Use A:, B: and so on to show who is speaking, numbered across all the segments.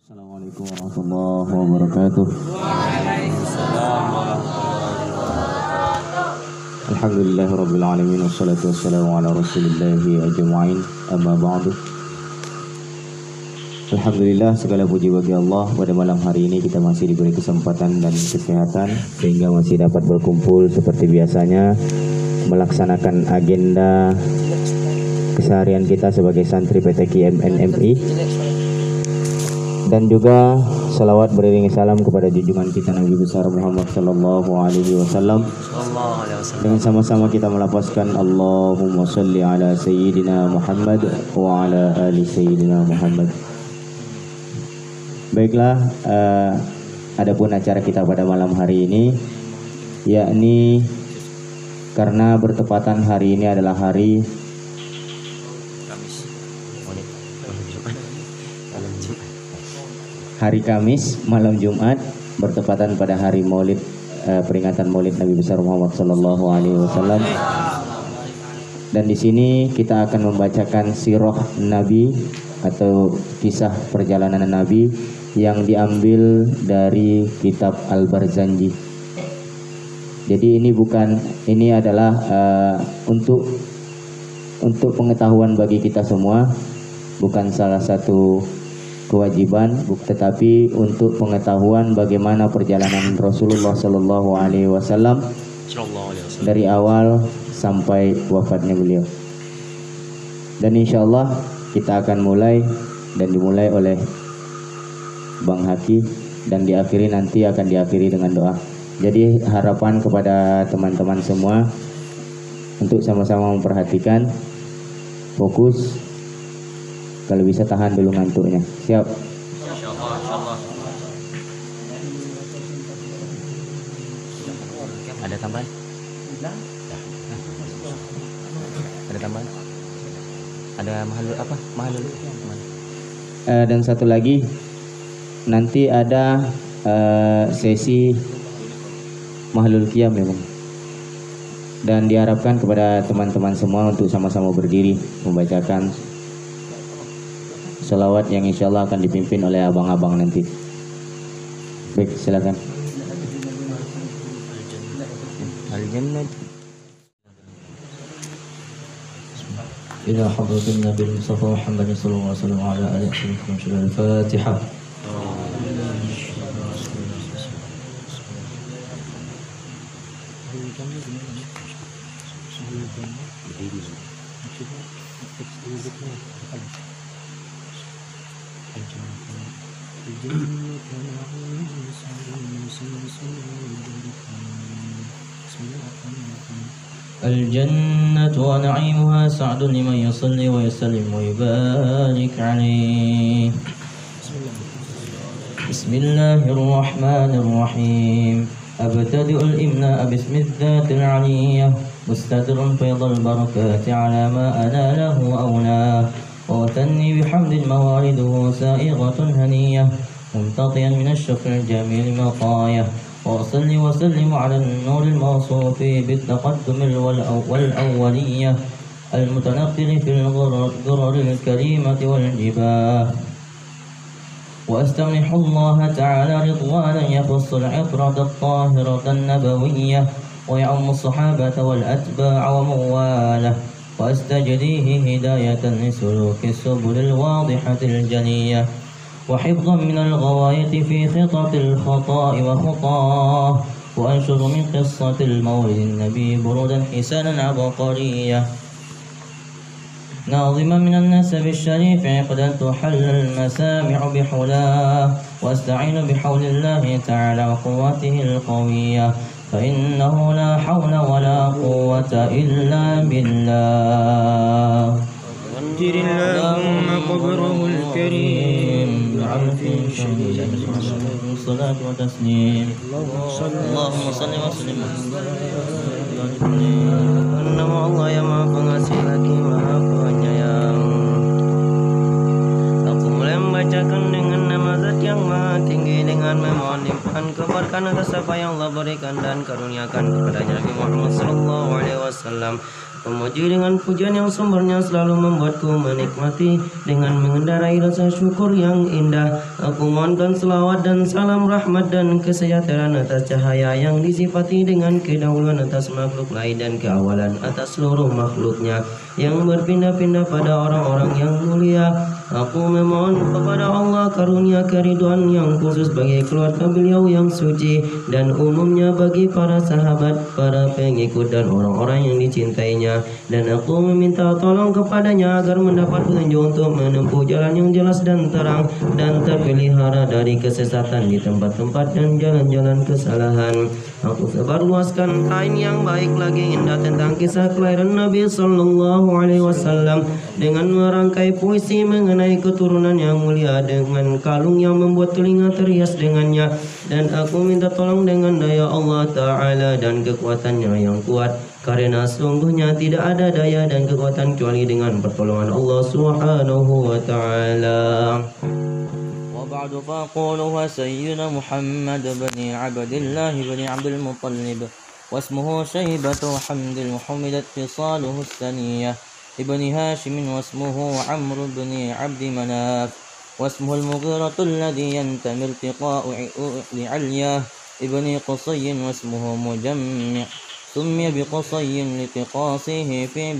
A: Assalamualaikum warahmatullahi wabarakatuh. Alhamdulillahirabbil alamin wassalatu wassalamu ala rasulillahi ajma'in. Amma ba'du. Alhamdulillah, segala puji bagi Allah. Pada malam hari ini kita masih diberi kesempatan dan kesehatan sehingga masih dapat berkumpul seperti biasanya melaksanakan agenda keseharian kita sebagai santri PTKI MNMI. Dan juga salawat beriringi salam kepada junjungan kita Nabi besar Muhammad sallallahu alaihi wasallam. Dengan sama-sama kita melafazkan Allahumma shalli ala sayyidina Muhammad wa ala ali sayyidina Muhammad. Baiklah, adapun acara kita pada malam hari ini, yakni karena bertepatan hari ini adalah hari Kamis, malam Jumat, bertepatan pada hari Maulid, peringatan Maulid Nabi besar Muhammad sallallahu alaihi wasallam. Dan di sini kita akan membacakan sirah Nabi atau kisah perjalanan Nabi yang diambil dari kitab Al-Barzanji. Jadi ini adalah untuk pengetahuan bagi kita semua, bukan salah satu kewajiban, tetapi untuk pengetahuan bagaimana perjalanan Rasulullah Sallallahu Alaihi Wasallam dari awal sampai wafatnya beliau. Dan insya Allah kita akan dimulai oleh Bang Haki dan nanti akan diakhiri dengan doa. Jadi harapan kepada teman-teman semua untuk sama-sama memperhatikan, fokus. Kalau bisa tahan dulu ngantuknya. Siap? Insyaallah. Ada tambahan? Ada tambahan? Ada mahalul? Dan satu lagi, nanti ada sesi mahalul qiyam ya, Bang. Dan diharapkan kepada teman-teman semua untuk sama-sama berdiri membacakan salawat yang insya Allah akan dipimpin oleh abang-abang nanti. Baik, silakan. Al-Jannah.
B: Ila hadratin Nabi Mustafa Muhammad sallallahu alaihi wasallam ala alihi wa sahbihi. Al-Fatihah. الجنة ونعيمها سعد لمن يصلي ويسلم ويبارك عليه. بسم الله الرحمن الرحيم. أبتدئ الإمناء باسم الذات العلية مستدر فيض البركات على ما أناله أولاه وأثني بحمد موارده سائغة هنية ممتطيا من الشكر الجميل مطايا وأصلي وسلم على النور الموصوف بالتقدم والأولية المتنقل في الغرر الكريمة والجباه وأستمنح الله تعالى رضوانا يخص العطرة الطاهرة النبوية ويعم الصحابة والأتباع ومواله وأستجديه هداية لسلوك السبل الواضحة الجلية وحفظا من الغواية في خطط الخطاء وخطاه وأنشر من قصة المولد النبي برودا حسانا عبقرية ناظما من النسب الشريف عقدا تحل المسامع بحلاه واستعين بحول الله تعالى وقوته القوية فإنه لا حول ولا قوة إلا بالله.
C: جر اللهم قبره الكريم بعرف شديد
B: الصلاة وتسليم
C: اللهم صل وسلم Nama Allah yang maha pengasih lagi maha penyayang. Aku mulai membacakan dengan nama zat yang maha tinggi dengan memohon limpahan keberkahan atas apa yang Allah berikan dan karuniakan kepada Nabi Muhammad sallallahu alaihi wasallam. Memuji dengan pujian yang sumbernya selalu membuatku menikmati dengan mengendarai rasa syukur yang indah. Aku mohonkan selawat dan salam rahmat dan kesejahteraan atas cahaya yang disifati dengan kedahuluan atas makhluk lain dan keawalan atas seluruh makhluknya yang berpindah-pindah pada orang-orang yang mulia. Aku memohon kepada Allah karunia keriduan yang khusus bagi keluarga beliau yang suci dan umumnya bagi para sahabat, para pengikut dan orang-orang yang dicintainya. Dan aku meminta tolong kepadanya agar mendapat petunjuk untuk menempuh jalan yang jelas dan terang dan terpelihara dari kesesatan di tempat-tempat dan jalan-jalan kesalahan. Aku sebarluaskan kain yang baik lagi indah tentang kisah kelahiran Nabi Sallallahu Alaihi Wasallam dengan merangkai puisi mengenai keturunan yang mulia dengan kalung yang membuat telinga terhias dengannya. Dan aku minta tolong dengan daya Allah Ta'ala dan kekuatannya yang kuat, karena sungguhnya tidak ada daya dan kekuatan kecuali dengan pertolongan Allah Subhanahu wa Ta'ala.
D: وبعد فأقول هو سيدنا محمد بن عبد الله بن عبد المطلب واسمه شيبة حمد وحمدت خصاله الثانية ابن هاشم واسمه عمرو بن عبد مناف واسمه المغيرة الذي ينتمي ارتقاء لعلياه ابن قصي واسمه مجمع سمي بقصي لتقاصيه في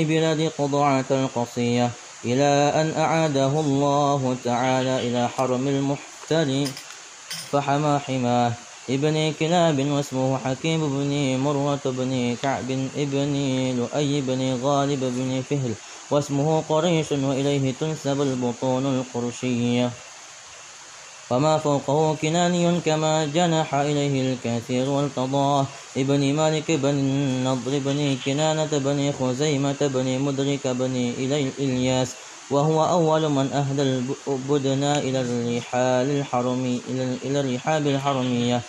D: بلاد قضاعة القصية إلى أن أعاده الله تعالى إلى حرم المحتل فحمى حماه ابن كلاب واسمه حكيم بن مرة بن كعب ابن لؤي بن غالب بن فهل واسمه قريش وإليه تنسب البطون القرشية وما فوقه كناني كما جنح إليه الكثير والقضاء ابن مالك بن النضر بن كنانة بن خزيمة بن مدرك بن إلياس وهو أول من أهدى البدن إلى الرحاب الحرمية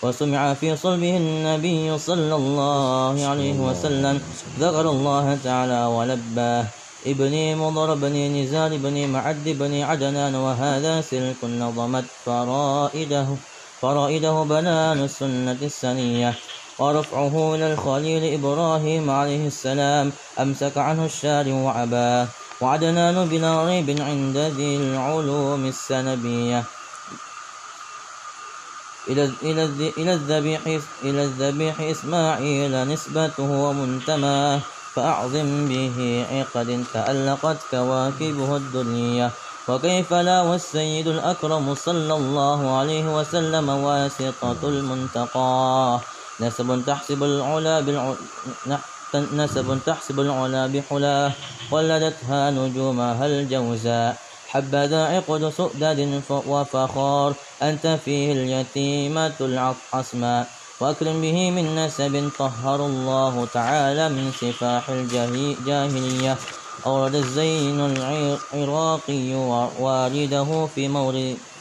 D: وسمع في صلبه النبي صلى الله عليه وسلم ذكر الله تعالى ولباه ابن مضر بن نزار بن معد بن عدنان وهذا سلك نظمت فرائده بنان السنة السنية ورفعه إلى الخليل إبراهيم عليه السلام أمسك عنه الشارع وعباه وعدنان بلا ريب عند ذي العلوم السنبية إلى الذبيح إسماعيل نسبته ومنتماه فأعظم به عقد تألقت كواكبه الدنيا وكيف لا والسيد الأكرم صلى الله عليه وسلم واسطة المنتقى نسب تحسب العلا بحلاه ولدتها نجومها الجوزاء حبذا عقد سؤدد وفخار أنت فيه اليتيمة العصماء وأكرم به من نسب طهر الله تعالى من سفاح الجاهلية أورد الزين العراقي والده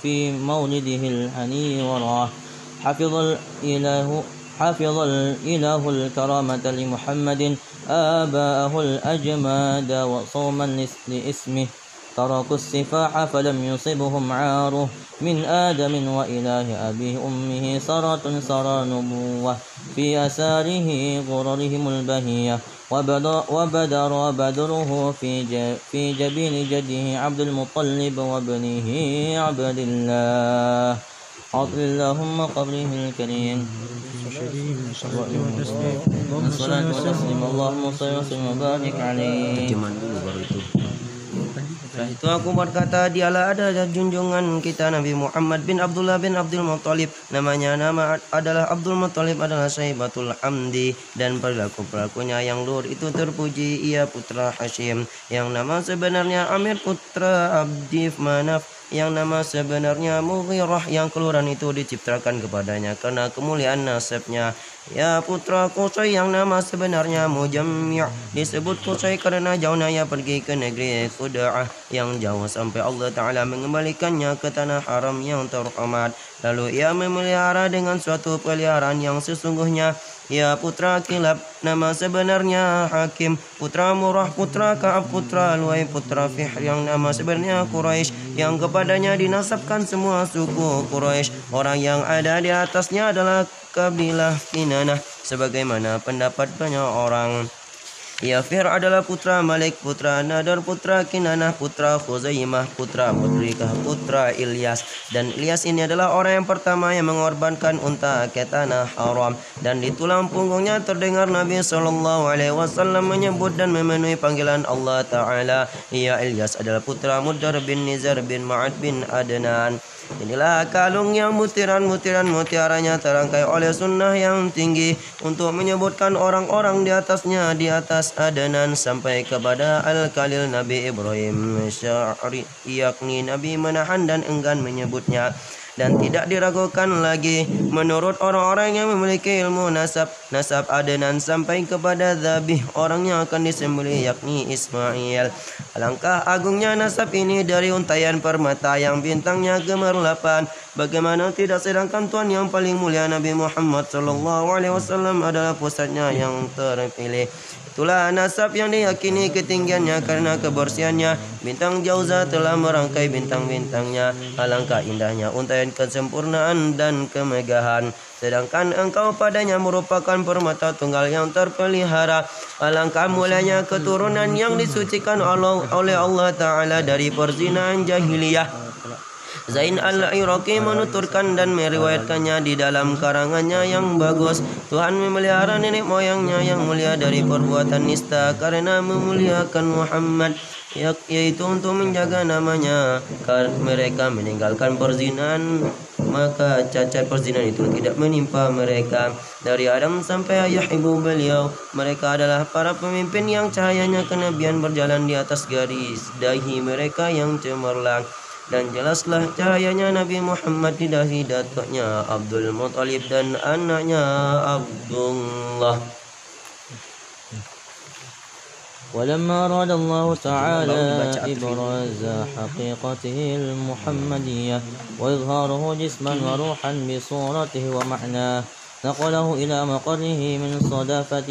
D: في مولده الهني وراه حفظ الإله الكرامة لمحمد آباءه الأجماد وصوما لاسمه تركوا السفاح فلم يصبهم عاره من آدم وإله أبيه أمه سرى نبوة في أساره غررهم البهية وبدره في جبين جده عبد المطلب وابنه عبد الله عطل اللهم قبره الكريم الصلاة والتسليم اللهم صل وسلم وبارك عليه.
C: Setelah itu aku berkata, dialah ada junjungan kita Nabi Muhammad bin Abdullah bin Abdul Muttalib. Nama adalah Abdul Muttalib adalah Syaibatul Hamdi, dan perilaku-perilakunya yang luhur itu terpuji. Ia putra Hashim, yang nama sebenarnya Amir putra Abdi Manaf, yang nama sebenarnya Mughirah, yang keluaran itu diciptakan kepadanya karena kemuliaan nasabnya. Ya putra Qusay, yang nama sebenarnya Mujammi', disebut Qusay karena jauhnya ia pergi ke negeri Quda'ah yang jauh sampai Allah Ta'ala mengembalikannya ke tanah haram yang terhormat. Lalu ia memelihara dengan suatu peliharaan yang sesungguhnya. Ya putra Kilab, nama sebenarnya Hakim, putra Murrah, putra Ka'ab, putra Luay, putra Fihr, yang nama sebenarnya Quraisy, yang kepadanya dinasabkan semua suku Quraisy. Orang yang ada di atasnya adalah kabilah Kinanah. sebagaimana pendapat banyak orang. Yafir adalah putra Malik, putra Nadar, putra Kinanah, putra Khuzaimah, putra Mudrikah, putra Ilyas. Dan Ilyas ini adalah orang yang pertama yang mengorbankan unta ke tanah haram. Dan di tulang punggungnya terdengar Nabi SAW menyebut dan memenuhi panggilan Allah Ta'ala. Ya, Ilyas adalah putra Mudar bin Nizar bin Ma'ad bin Adnan. Inilah kalung yang butiran-butiran mutiaranya terangkai oleh sunnah yang tinggi untuk menyebutkan orang-orang di atasnya, di atas Adnan sampai kepada Al-Khalil Nabi Ibrahim Syari, yakni Nabi menahan dan enggan menyebutnya. Dan tidak diragukan lagi menurut orang-orang yang memiliki ilmu nasab Adnan sampai kepada Zabih, orang yang akan disembelih yakni Ismail. Alangkah agungnya nasab ini dari untaian permata yang bintangnya gemerlapan. Bagaimana tidak, sedangkan Tuhan yang paling mulia Nabi Muhammad SAW adalah pusatnya yang terpilih. Itulah nasab yang diyakini ketinggiannya karena kebersihannya. Bintang Jauza telah merangkai bintang-bintangnya. Alangkah indahnya untaian kesempurnaan dan kemegahan. Sedangkan engkau padanya merupakan permata tunggal yang terpelihara. Alangkah mulianya keturunan yang disucikan oleh Allah Ta'ala dari perzinahan jahiliyah. Zain al-Iraqi menuturkan dan meriwayatkannya di dalam karangannya yang bagus. Tuhan memelihara nenek moyangnya yang mulia dari perbuatan nista karena memuliakan Muhammad, yaitu untuk menjaga namanya. Karena mereka meninggalkan perzinahan, maka cacat perzinahan itu tidak menimpa mereka. Dari Adam sampai ayah ibu beliau, mereka adalah para pemimpin yang cahayanya kenabian berjalan di atas garis dahi mereka yang cemerlang. Dan jelaslah cahayanya Nabi Muhammad di dahi datuknya Abdul Muttalib dan anaknya Abdullah.
D: ولما أراد الله تعالى إبراز حقيقته المحمدية وإظهاره جسما وروحا بصورته ومعناه نقله إلى مقره من صدافة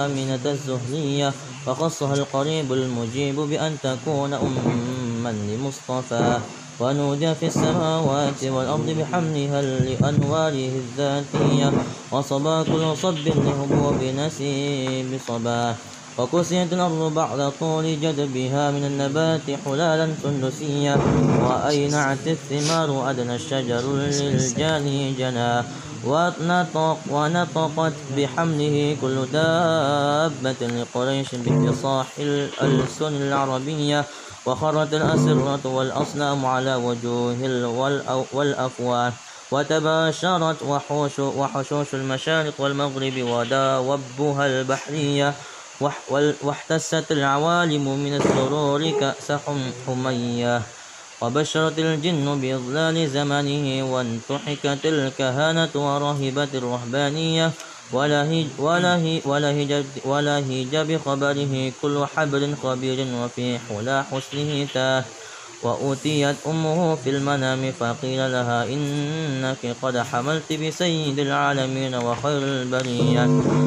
D: آمنة الزهرية وخصها القريب المجيب بأن تكون أما لمصطفى ونودي في السماوات والأرض بحملها لأنواره الذاتية وصبا كل صب لهبوب نسيب صباه وكسيت الأرض بعد طول جدبها من النبات حلالا سندسية وأينعت الثمار أدنى الشجر للجاني جناه ونطقت بحمله كل دابة لقريش بفصاح الألسن العربية وخرت الأسرة والأصنام على وجوه والأفواه وتباشرت وحشوش المشارق والمغرب وداوبها البحرية واحتست العوالم من السرور كأس حمية وبشرت الجن بإضلال زمنه وانتحكت الكهانة ورهبت الرهبانية ولهج بخبره كل حبر خبير وفي حلا حسنه تاه وأوتيت أمه في المنام فقيل لها إنك قد حملت بسيد العالمين وخير البرية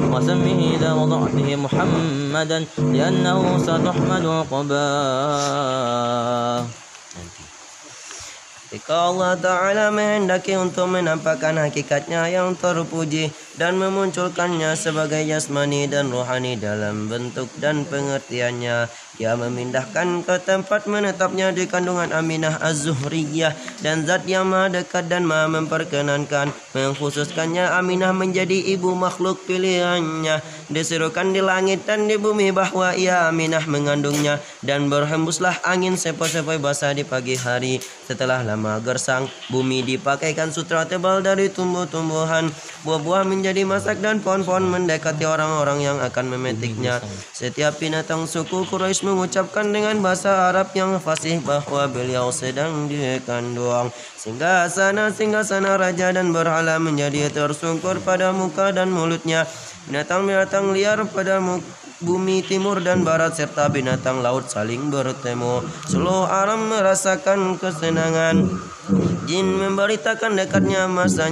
D: وسمه إذا وضعته محمدا لأنه ستحمد عقباه.
C: Jika Allah Ta'ala menghendaki untuk menampakkan hakikatnya yang terpuji dan memunculkannya sebagai jasmani dan rohani dalam bentuk dan pengertiannya, Dia memindahkan ke tempat menetapnya di kandungan Aminah Az-Zuhriyah, dan zat yang maha dekat dan maha memperkenankan mengkhususkannya Aminah menjadi ibu makhluk pilihannya. Diserukan di langit dan di bumi bahwa ia Aminah mengandungnya, dan berhembuslah angin sepoi-sepoi basah di pagi hari. Setelah lama gersang, bumi dipakaikan sutra tebal dari tumbuh-tumbuhan, buah-buah menjadi masak, dan pohon-pohon mendekati orang-orang yang akan memetiknya. Setiap binatang suku Quraisy mengucapkan dengan bahasa Arab yang fasih bahwa beliau sedang dikandung. Singgah-sana raja dan berhala menjadi tersungkur pada muka dan mulutnya. Binatang-binatang liar pada bumi timur dan barat serta binatang laut saling bertemu. Seluruh alam merasakan kesenangan. Jin memberitakan dekatnya masa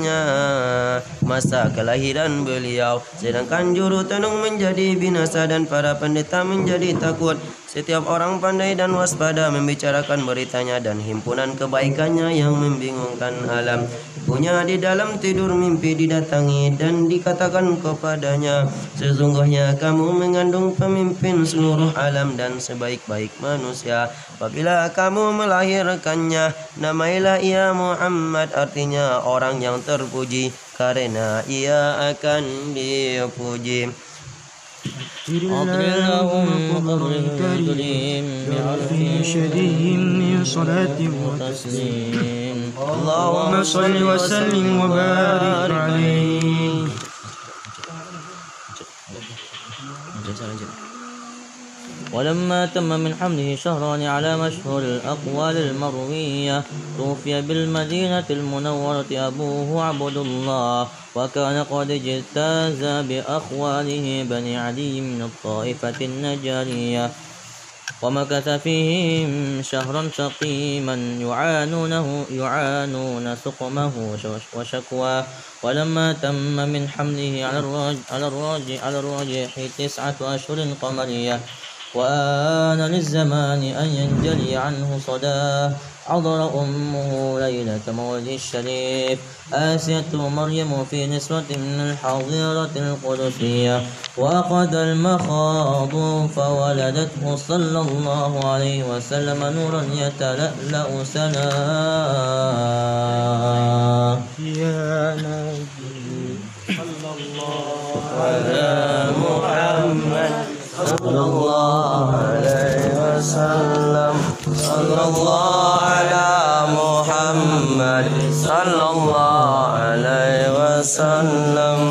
C: kelahiran beliau, sedangkan juru tenung menjadi binasa dan para pendeta menjadi takut. Setiap orang pandai dan waspada membicarakan beritanya dan himpunan kebaikannya yang membingungkan alam. Punya di dalam tidur mimpi didatangi dan dikatakan kepadanya, sesungguhnya kamu mengandung pemimpin seluruh alam dan sebaik-baik manusia. Apabila kamu melahirkannya, namailah ia Muhammad, artinya orang yang terpuji, karena ia akan dipuji.
E: أطر لهم قبر كريم بعرف شديد من صلاة وتسليم اللهم صل وسلم وبارك عليه.
D: ولما تم من حمله شهران على مشهور الأقوال المروية توفي بالمدينة المنورة أبوه عبد الله، وكان قد اجتاز بأخواله بني عدي من الطائفة النجارية، ومكث فيهم شهرا سقيما يعانون سقمه وشكواه. ولما تم من حمله على الراجح 9 أشهر قمرية، وآن للزمان أن ينجلي عنه صداه، حضر أمه ليلة مولده الشريف آسية مريم في نسوة من الحظيرة القدسية، وأخذ المخاض فولدته صلى الله عليه وسلم نورا يتلألأ سناه.
E: يا نبي صلى الله
C: على محمد صلى الله عليه وسلم، صلى الله على محمد صلى الله عليه وسلم،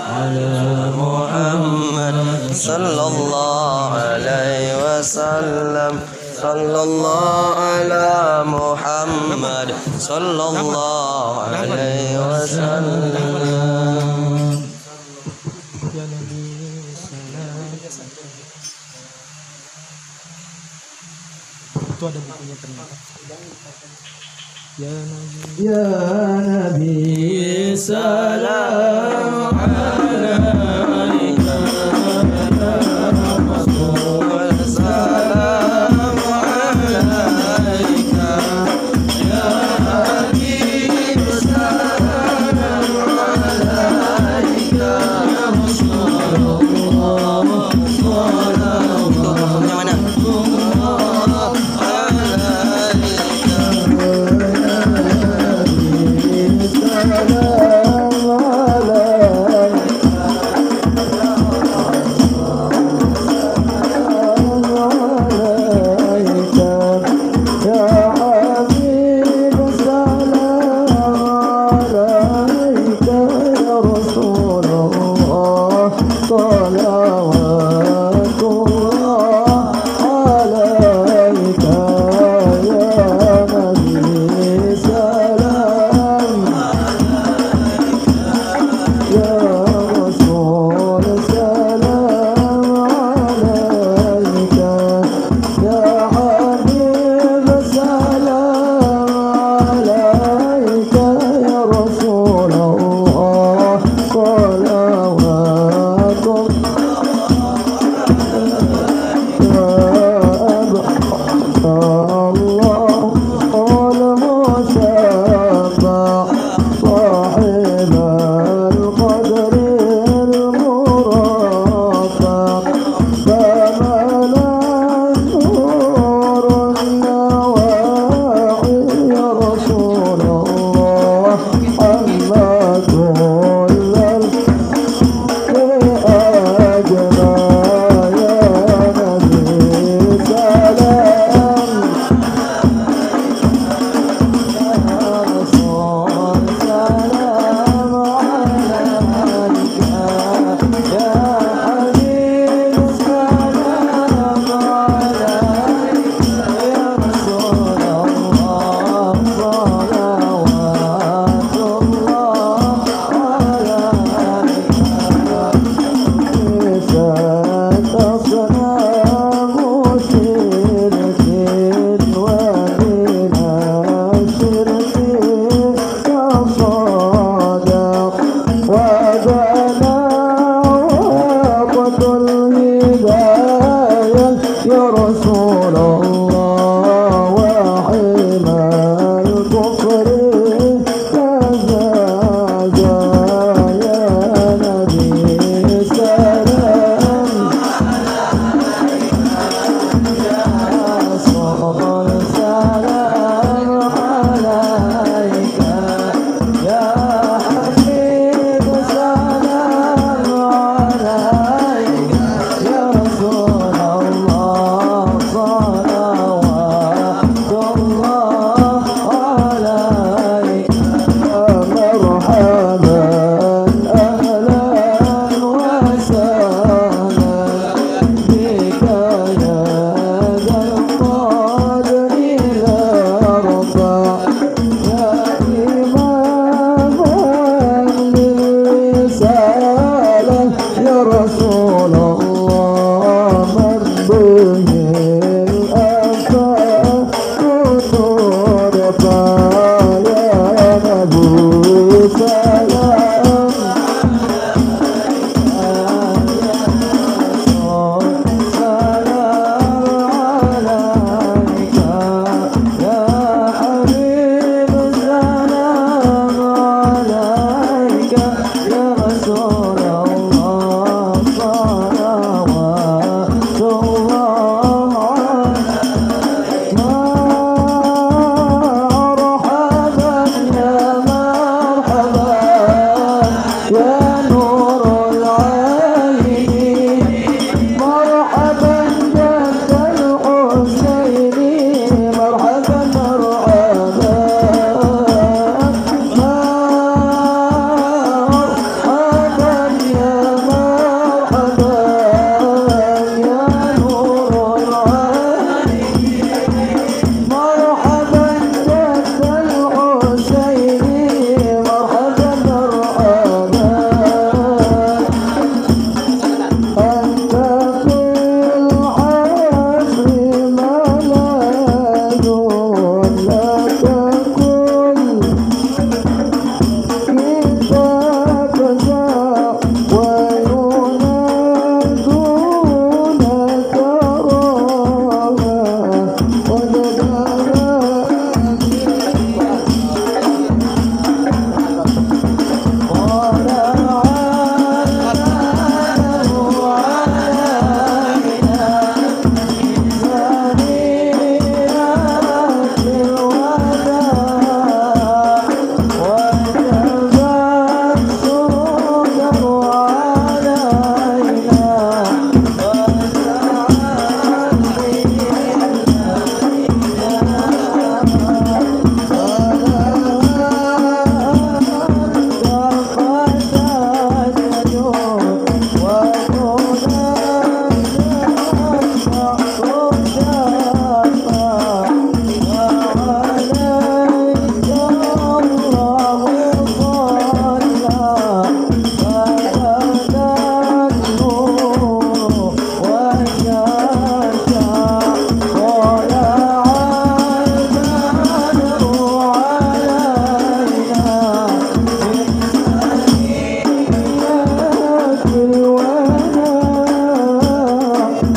C: على محمد صلى الله عليه وسلم، صلى الله على محمد صلى الله عليه وسلم.
E: يا نبي السلام. Itu ada bukunya ternyata. Ya Nabi salam alaika salam alaika ya Habib salam alaika ya Rasulullah رسول الله وحمى الكفر فزاد يا نبي سلام صبر سلام عليك يا حبيب سلام عليك يا رسول الله صلوات الله عليك مرحبا أهلا وسهلا بك يا ذا القدر الأرفع يا إماما للرسالة يا رسول الله من به الآفاق ترفع يا نبي سلام يا نور العين مرحبا جد الحسين مرحبا مرحبا مرحبا يا مرحبا يا نور العين مرحبا جد الحسين مرحبا مرحبا أنت في العصر ملاذ لا تكن كتاب ذا وينادونك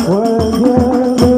E: وجد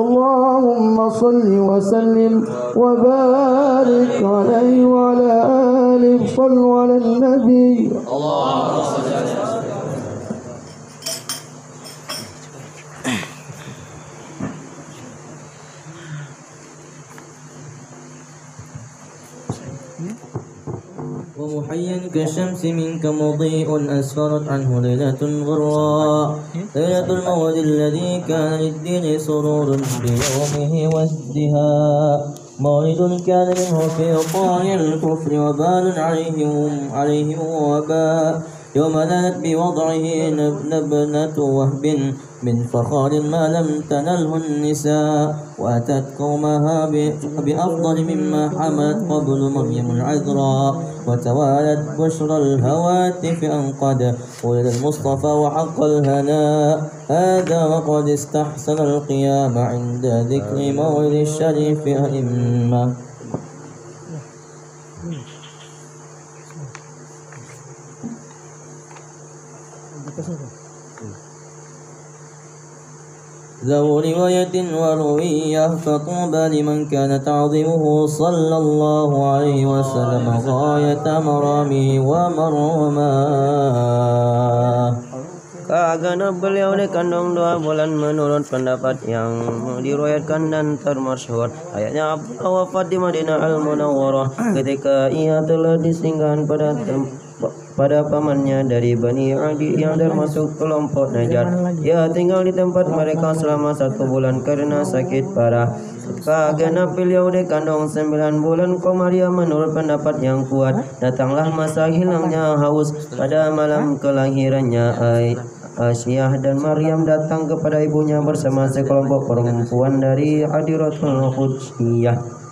E: اللهم صل وسلم وبارك عليه وعلى آله. صلوا على النبي.
D: ومحيا كالشمس منك مضيء أسفرت عنه ليلة غراء، ليلة المولد الذي كان للدين سرور بيومه وازدهاء، مولد كان منه في طاع الكفر وبال عليهم وباء، يوم نالت بوضعه نبنة وهب من فخار ما لم تنله النساء، وأتت قومها بأفضل مما حملت قبل مريم العذراء، وتوالت بشرى الهواتف أن قد ولد المصطفى وحق الهناء، هذا وقد استحسن القيام عند ذكر مولد الشريف أئمة. ذو رواية وروية، فطوبى لمن كان تعظيمه صلى الله عليه وسلم غاية مرامه ومرماه.
C: Karena beliau dikandung 2 bulan menurut pendapat yang diriwayatkan dan termasyhur. Ayatnya Abdullah wafat di Madinah Al-Munawwarah ketika ia telah disinggahkan pada pamannya dari Bani Adi yang termasuk kelompok Najjar. Ia tinggal di tempat mereka selama 1 bulan karena sakit parah. Karena beliau dikandung 9 bulan Komariah menurut pendapat yang kuat. Datanglah masa hilangnya haus pada malam kelahirannya. Asyah dan Maryam datang kepada ibunya bersama sekelompok perempuan dari Hadiratul Qudsiyah.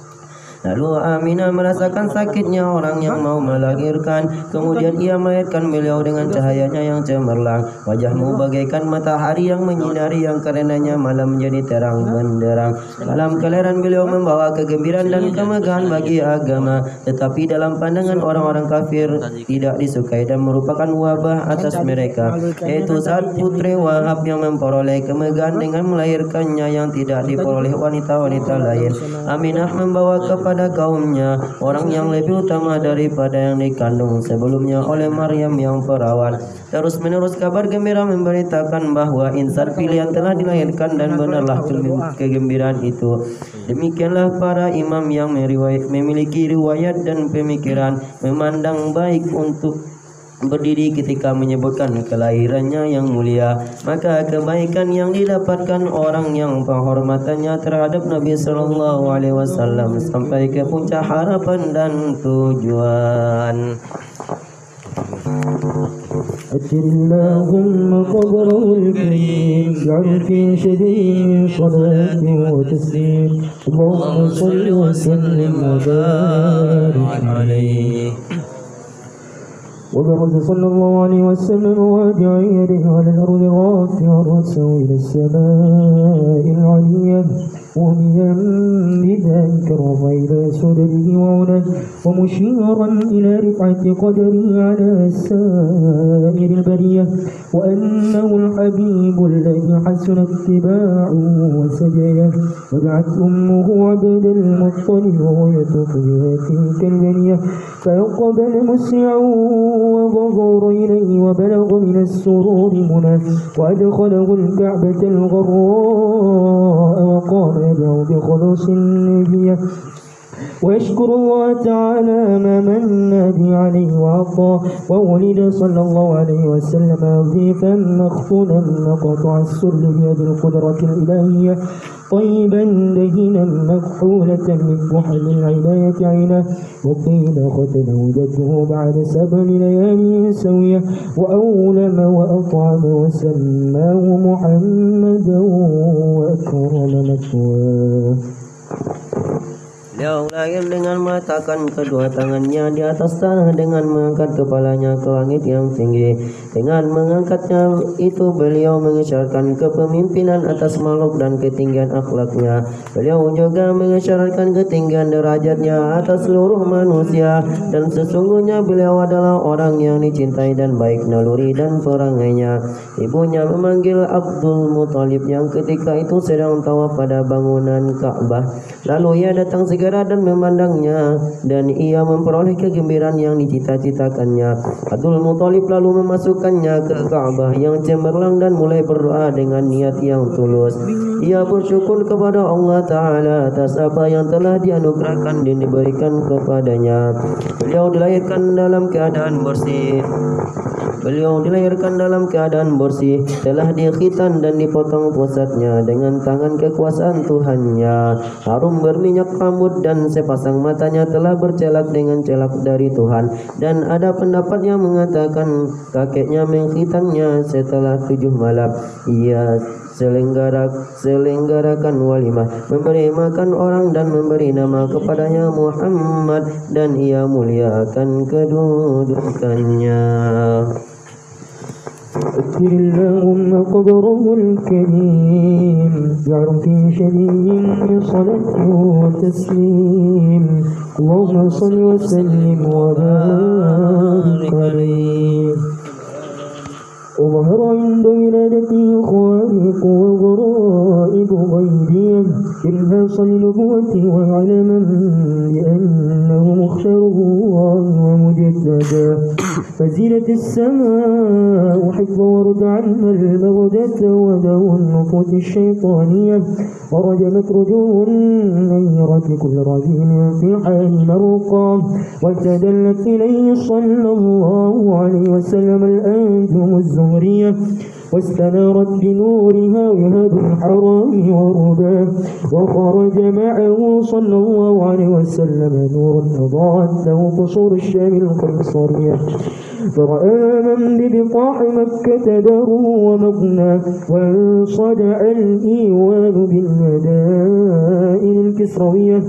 C: Lalu Aminah merasakan sakitnya orang yang mau melahirkan. Kemudian ia melahirkan beliau dengan cahayanya yang cemerlang. Wajahmu bagaikan matahari yang menyinari, yang karenanya malam menjadi terang benderang. Dalam kelahiran beliau membawa kegembiraan dan kemegahan bagi agama. Tetapi dalam pandangan orang-orang kafir tidak disukai dan merupakan wabah atas mereka, yaitu saat putri Wahab yang memperoleh kemegahan dengan melahirkannya yang tidak diperoleh wanita-wanita lain. Aminah membawa kepada kaumnya orang yang lebih utama daripada yang dikandung sebelumnya oleh Maryam yang perawat. Terus menerus kabar gembira memberitakan bahwa insan pilihan telah dilahirkan dan benarlah kegembiraan itu. Demikianlah para imam yang memiliki riwayat dan pemikiran memandang baik untuk berdiri ketika menyebutkan kelahirannya yang mulia. Maka kebaikan yang didapatkan orang yang penghormatannya terhadap Nabi sallallahu alaihi wasallam sampai ke puncak harapan dan tujuan.
E: أجل اللهم قدره الكريم بعرف شديد صلاة وتسليم اللهم صل وسلم وبارك عليه. وبرز صلى الله عليه وسلم وادع يده على الأرض رافعا رأسه إلى السماء العليا مؤمنا بذلك الرفع إلى سدده وعلاه ومشيرا إلى رفعة قدره على سائر البرية وأنه الحبيب الذي حسن اتباعه وسجيه ودعت أمه عبد المطلب وهو يطوف بها تلك البرية فيقبل مسرعه وظهر إليه وبلغ من السرور مناه وأدخله الكعبة الغراء وقام يدعو بخلوص النبي ويشكر الله تعالى ما من به عليه وعطاه. وولد صلى الله عليه وسلم ضيفا مخفونا قطع السر بيد القدرة الإلهية طيبا دهينا مكحولة من كحل العناية عينه وقيل ختم وجدته بعد 7 ليالي سوية وأولم وأطعم وسماه محمدا وأكرم مثواه.
C: Beliau lahir dengan meletakkan kedua tangannya di atas tanah dengan mengangkat kepalanya ke langit yang tinggi. Dengan mengangkatnya itu beliau mengisyaratkan kepemimpinan atas makhluk dan ketinggian akhlaknya. Beliau juga mengisyaratkan ketinggian derajatnya atas seluruh manusia, dan sesungguhnya beliau adalah orang yang dicintai dan baik naluri dan perangainya. Ibunya memanggil Abdul Muthalib yang ketika itu sedang tawaf pada bangunan Ka'bah. Lalu ia datang segera dan memandangnya, dan ia memperoleh kegembiraan yang dicita-citakannya. Abdul Muthalib lalu memasukkannya ke Ka'bah yang cemerlang dan mulai berdoa dengan niat yang tulus. Ia bersyukur kepada Allah Ta'ala atas apa yang telah dianugerahkan dan diberikan kepadanya. Beliau dilahirkan dalam keadaan bersih. Telah dikhitan dan dipotong pusatnya dengan tangan kekuasaan Tuhannya. Harum berminyak rambut dan sepasang matanya telah bercelak dengan celak dari Tuhan. Dan ada pendapat yang mengatakan kakeknya mengkhitannya setelah 7 malam. Ia selenggarakan walimah, memberi makan orang dan memberi nama kepadanya Muhammad, dan ia muliakan kedudukannya.
E: أكبر اللهم قدره الكريم جعل في شديد صلاة وتسليم اللهم صل وسلم وبارك عليه. وظهر عند ولادته خوارق وغرائب غيبية إرهاص لنبوته وعلما بأنه مختار الله ومجددا فزينة السماء وحفظ ورد عنها المغدة ودو النفوس الشيطانية ورجمت رجوع النيرة كل رجيم في حال مرقى واستدلت إليه صلى الله عليه وسلم الأنجم الزهرية واستنارت بنورها وهب الحرام والربا وخرج معه صلى الله عليه وسلم نور أضاءت له قصور الشام القيصرية فرأى من ببطاح مكة داره ومغناه وانصدع الإيوان بالمدائن الكسروية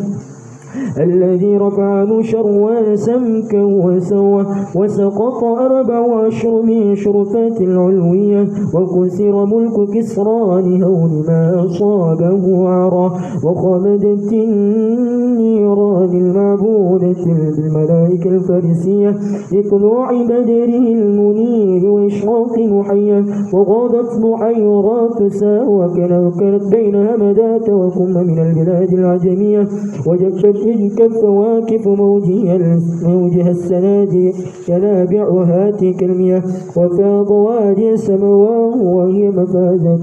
E: الذي رفع شروان سمكا وسوى وسقط 14 من شرفات العلوية وكسر ملك كسرى لهول ما أصابه عرى وخمدت النيران المعبودة بالملائكة الفارسية لطلوع بدره المنير وإشراق محيا وغاضت بحيرات ساوى وكانت بينها مدات وكم من البلاد العجمية وجفت كف واكف موجها السنادي ينابعها المياه وفاض وادي السماوات وهي مفازة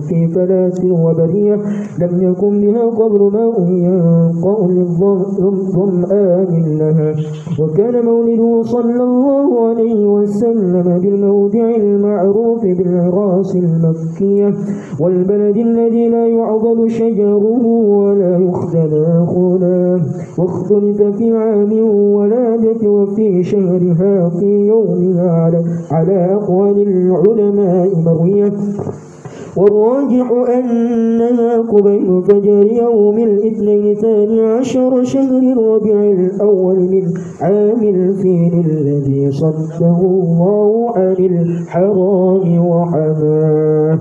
E: في فلاة وبرية لم يكن بها قبل ماء ينقأ للظمآن لها وكان مولده صلى الله عليه وسلم بالموضع المعروف بالعراس المكية والبلد الذي لا يعضد شجره ولا يختلى خلاه واختلف في عام ولادة وفي شهرها في يومها على أقوال العلماء مروية والراجح أنها قبيل فجر يوم الاثنين 12 شهر الربيع الأول من عام الفيل الذي صده الله عن الحرام وحماه.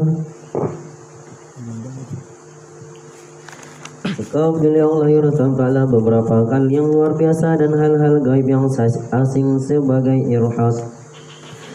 C: Beliau lahir tampaklah beberapa hal yang luar biasa dan hal-hal gaib yang asing sebagai irhas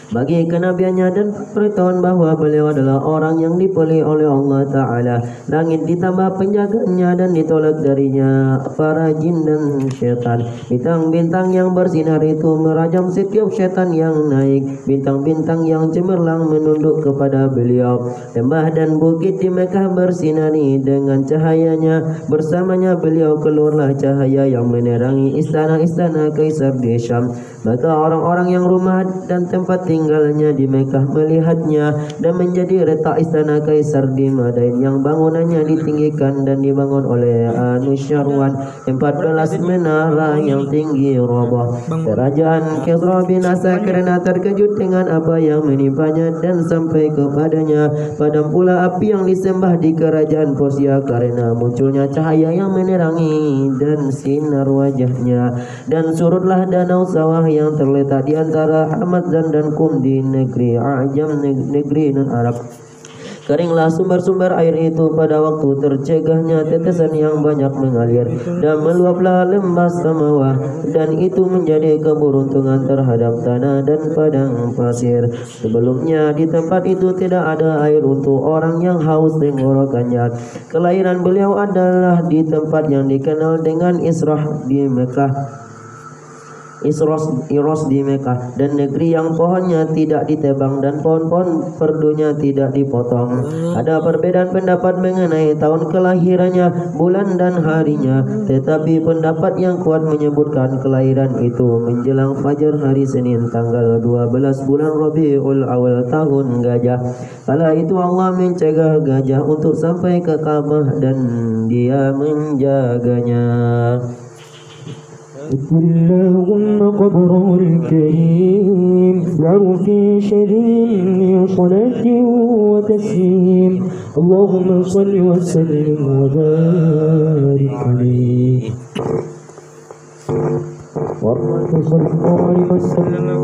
C: bagi kenabiannya dan pemberitahuan bahwa beliau adalah orang yang dipilih oleh Allah Ta'ala. Langit ditambah penjaganya dan ditolak darinya para jin dan syaitan. Bintang-bintang yang bersinar itu merajam setiap syaitan yang naik. Bintang-bintang yang cemerlang menunduk kepada beliau. Lembah dan bukit di Mekah bersinari dengan cahayanya. Bersamanya beliau keluarlah cahaya yang menerangi istana-istana kaisar di Syam. Maka orang-orang yang rumah dan tempat tinggal tinggalnya di Mekah melihatnya dan menjadi retak istana Kaisar di Madain yang bangunannya ditinggikan dan dibangun oleh Anusyarwan 14 menara yang tinggi roboh. Kerajaan Kisra binasa kerana terkejut dengan apa yang menimpanya dan sampai kepadanya padam pula api yang disembah di kerajaan Persia karena munculnya cahaya yang menerangi dan sinar wajahnya. Dan surutlah danau sawah yang terletak di antara Hamadzan dan Kum di negeri Ajam, negeri non-Arab. Keringlah sumber-sumber air itu pada waktu tercegahnya tetesan yang banyak mengalir, dan meluaplah lembah Samawa, dan itu menjadi keberuntungan terhadap tanah dan padang pasir. Sebelumnya di tempat itu tidak ada air untuk orang yang haus tenggorokannya. Kelahiran beliau adalah di tempat yang dikenal dengan Israh di Mekah. Iros di Mekah, dan negeri yang pohonnya tidak ditebang dan pohon-pohon perdunya tidak dipotong. Ada perbedaan pendapat mengenai tahun kelahirannya, bulan dan harinya, tetapi pendapat yang kuat menyebutkan kelahiran itu menjelang fajar hari Senin tanggal 12 bulan Rabiul Awal tahun Gajah. Kala itu Allah mencegah gajah untuk sampai ke Ka'bah dan Dia menjaganya.
E: اللهم قبره الكريم بعرف شديد من صلاة وتسليم اللهم صل وسلم وبارك عليه صلى الله عليه وسلم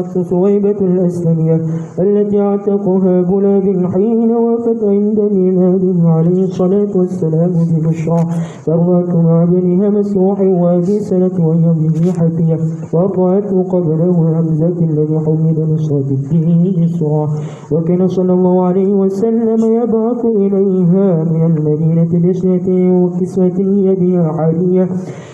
E: صويبة الأسلمية التي اعتقها بلاب حين وافت عند ميلاد عليه الصلاة والسلام ببشرى فرأت مع بنها مسروح وابي سنة ويومه حفية وأرضعته قبله حمزة الذي حمد نصرة الدين بسرى وكان صلى الله عليه وسلم يبعث إليها من المدينة بشنة وكسوة يدها حالية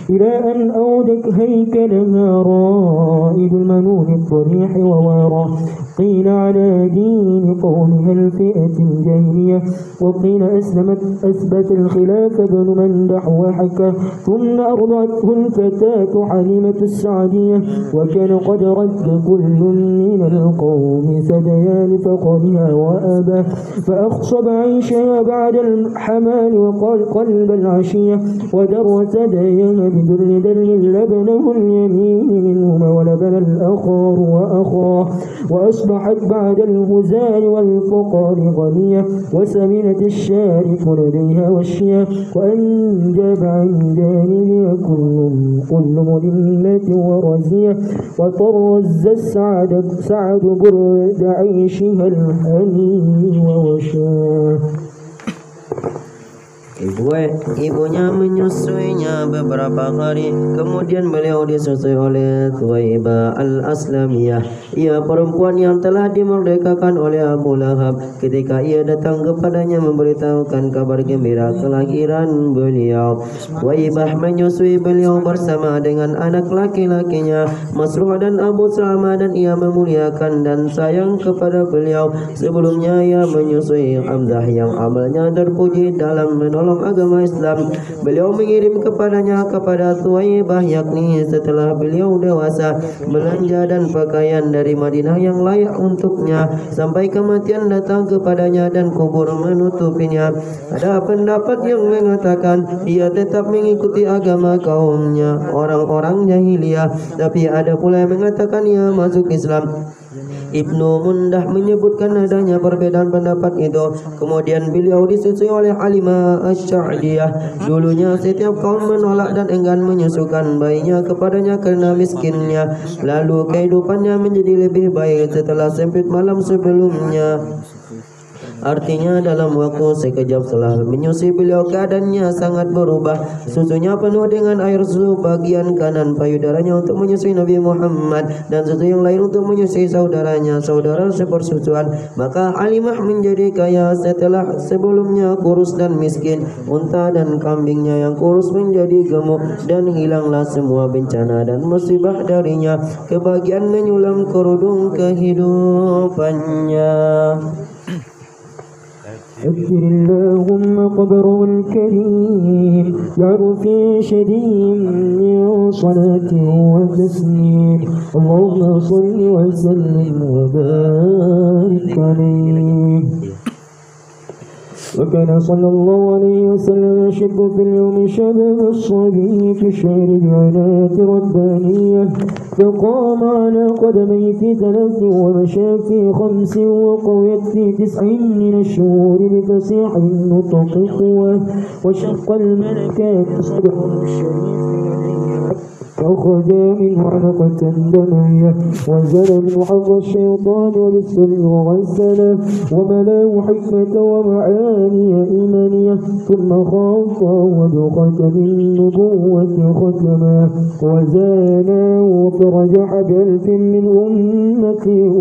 E: إلى أن أودك هيكلها رائد المنون الضريح وواراه قيل على دين قومها الفئة الجاهلية وقيل أسلمت أثبت الخلاف بن مندح وحكى ثم أرضعته الفتاة حليمة السعدية وكان قد رد كل من القوم ثديان فقرها وأباه فأخصب عيشها بعد الحمال وقال قلب العشية ودر ثديها بدل لبنه اليمين منهما ولبن الأخار وأخاه وأصبحت بعد الهزال والفقار غنية وسمنت الشارف لديها والشياه وأنجب عن جانبها كل مذلة ورزية وطرز سعد برد عيشها الهني ووشاه.
C: Ibunya menyusuinya beberapa hari, kemudian beliau disusui oleh Thuwaibah al-Aslamiyah. Ia perempuan yang telah dimerdekakan oleh Abu Lahab. Ketika ia datang kepadanya memberitahukan kabar gembira kelahiran beliau, Thuwaibah menyusui beliau bersama dengan anak laki-lakinya Masruh dan Abu Salama, dan ia memuliakan dan sayang kepada beliau. Sebelumnya ia menyusui Hamzah yang amalnya terpuji dalam menolong agama Islam. Beliau mengirim kepadanya kepada Thuwaibah, yakni setelah beliau dewasa, belanja dan pakaian dari Madinah yang layak untuknya sampai kematian datang kepadanya dan kubur menutupinya. Ada pendapat yang mengatakan ia tetap mengikuti agama kaumnya, orang-orang jahiliyah, tapi ada pula yang mengatakan ia masuk Islam. Ibnu Mundah menyebutkan adanya perbedaan pendapat itu. Kemudian beliau disusui oleh Halimah Asy-Sya'diyah. Dulunya setiap kaum menolak dan enggan menyusukan bayinya kepadanya karena miskinnya. Lalu kehidupannya menjadi lebih baik setelah sempit malam sebelumnya. Artinya dalam waktu sekejap setelah menyusui beliau keadaannya sangat berubah. Susunya penuh dengan air susu bagian kanan payudaranya untuk menyusui Nabi Muhammad, dan susu yang lain untuk menyusui saudaranya, saudara sepersusuan. Maka Halimah menjadi kaya setelah sebelumnya kurus dan miskin. Unta dan kambingnya yang kurus menjadi gemuk, dan hilanglah semua bencana dan musibah darinya. Kebahagiaan menyulam kerudung kehidupannya.
E: أكثر اللهم قبره الكريم يعرف في شديد من صلاة وتسليم اللهم صل وسلم وبارك عليه. وكان صلى الله عليه وسلم يشب في اليوم شباب الصبي في الشهر بعناية ربانية فقام على قدميه في 3 ومشى في 5 وقويت في 9 من الشهور بفصيح النطق قوة وشق الملكات صدره الشريف فأخرج منه علقة دموية وزال من حظ الشيطان وبالسر وغسل وملاه حكمة ومعاني إيمانية ثم خاف ودخل بالنبوة ختما وزانا وفرج ب1000 من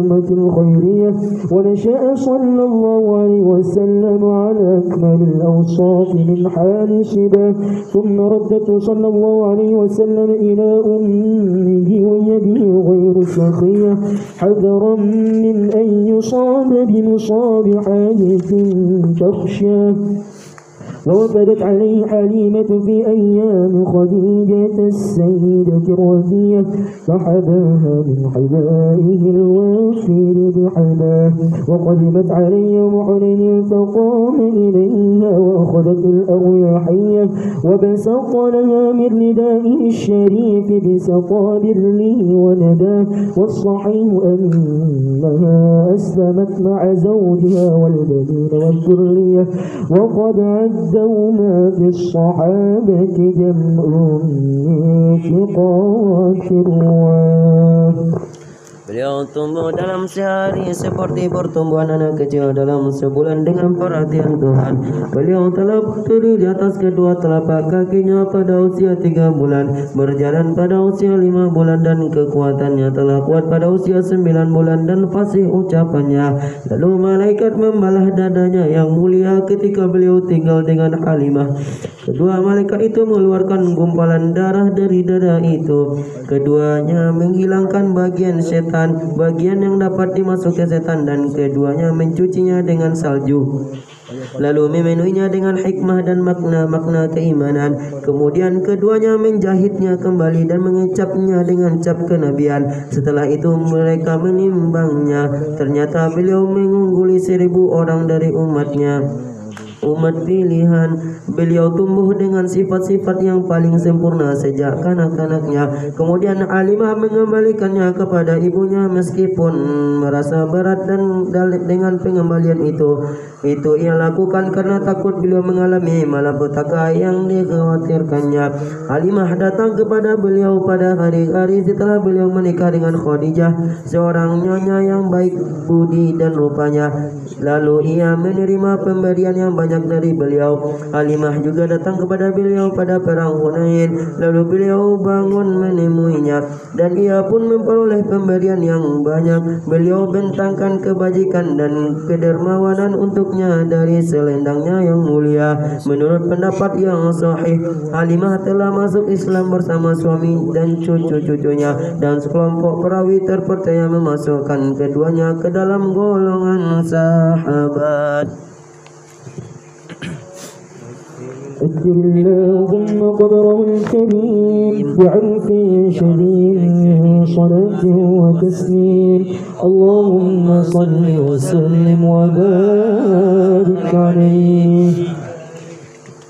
E: أمة الخيرية ونشأ صلى الله عليه وسلم على أكمل الأوصاف من حال شبه ثم ردته صلى الله عليه وسلم إلى أمه ويده غير شقية حذرا من أن يصاب بمصاب حادث تخشى ووفدت عليه حليمة في أيام خديجة السيدة الرضية فحباها من حبائه الوافر بحباه وقدمت عليه يوم حنين فقام إليها وأخذت الأرياحية وبسط لها من ردائه الشريف بسطى برله ونداه والصحيح أنها أسلمت مع زوجها والبنين والذرية وقد عدوما في الصحابة جمع من شقاق الرواه.
C: Beliau tumbuh dalam sehari seperti pertumbuhan anak kecil dalam sebulan dengan perhatian Tuhan. Beliau telah berdiri di atas kedua telapak kakinya pada usia 3 bulan, berjalan pada usia 5 bulan dan kekuatannya telah kuat pada usia 9 bulan dan fasih ucapannya. Lalu malaikat membalah dadanya yang mulia ketika beliau tinggal dengan Halimah. Kedua malaikat itu mengeluarkan gumpalan darah dari dada itu. Keduanya menghilangkan bagian setan, bagian yang dapat dimasuki setan, dan keduanya mencucinya dengan salju. Lalu memenuhinya dengan hikmah dan makna-makna keimanan. Kemudian keduanya menjahitnya kembali dan mengecapnya dengan cap kenabian. Setelah itu mereka menimbangnya. Ternyata beliau mengungguli 1000 orang dari umatnya, umat pilihan. Beliau tumbuh dengan sifat-sifat yang paling sempurna sejak kanak-kanaknya. Kemudian Halimah mengembalikannya kepada ibunya meskipun merasa berat dan dengan pengembalian itu ia lakukan karena takut beliau mengalami malapetaka yang dikhawatirkannya. Halimah datang kepada beliau pada hari-hari setelah beliau menikah dengan Khadijah, seorang nyonya yang baik budi dan rupanya. Lalu ia menerima pemberian yang banyak dari beliau. Halimah juga datang kepada beliau pada perang Hunain. Lalu beliau bangun menemuinya dan ia pun memperoleh pemberian yang banyak. Beliau bentangkan kebajikan dan kedermawanan untuknya dari selendangnya yang mulia. Menurut pendapat yang sahih, Halimah telah masuk Islam bersama suami dan cucu-cucunya, dan sekelompok perawi terpercaya memasukkan keduanya ke dalam golongan sahabat.
E: أكثر اللهم قبره الكريم بعرف شديد من صلاة وتسليم اللهم صل وسلم وبارك عليه.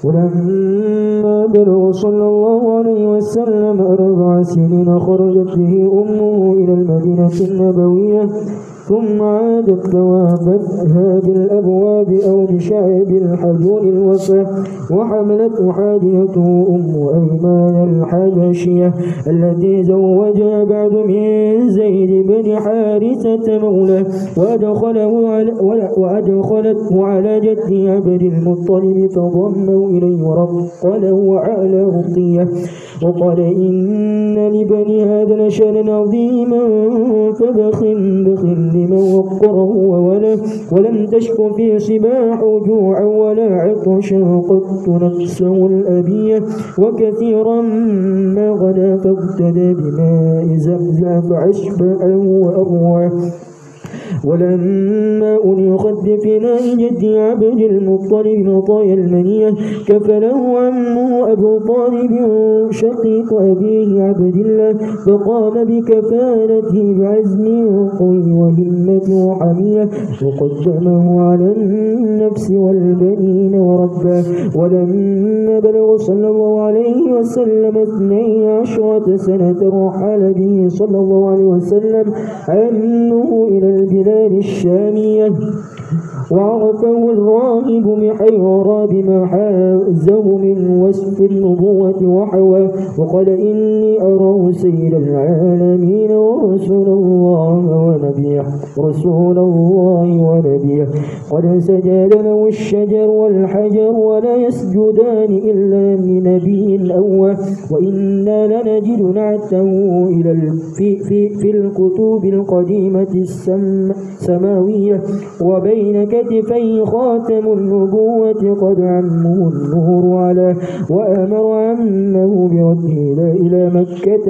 E: ولما بلغ صلى الله عليه وسلم 4 سنين خرجت به أمه إلى المدينة النبوية ثم عادت فوافته بالأبواب أو بشعب الحجون الوفاة وحملته حادثته أم أيمان الحبشية التي زوجها بعد من زيد بن حارثة مولاه وأدخلته على جده عبد المطلب فضمه إليه ورق له على رقية وقال إن لبني هذا لشأنا عظيما فبخل لمن وقره ولم تشك في صباح جوعا ولا عطشا قدت نفسه الأبية وكثيرا ما غدا فاغتدى بماء زمزم فأشبع وأروى ولما أنيخت بفناء جد عبد المطلب مطايا المنية كفله عمه أبو طالب شقيق أبيه عبد الله فقام بكفالته بعزم قوي وهمة وحمية وقدمه على النفس والبنين وربه. ولما بلغ صلى الله عليه وسلم 12 سنة رحل به صلى الله عليه وسلم عمه إلى البلاد الشامية وعرفه الراهب محيرا بما حازه من وصف النبوة وحواه وقال إني أراه سيد العالمين ورسول الله ونبيه قد سجد له الشجر والحجر ولا يسجدان إلا لنبي أواه وإنا لنجد نعته في الكتب القديمة السماوية وبين كتفي خاتم النبوة قد عمه النور عليه وأمر عمه برده إلى مكة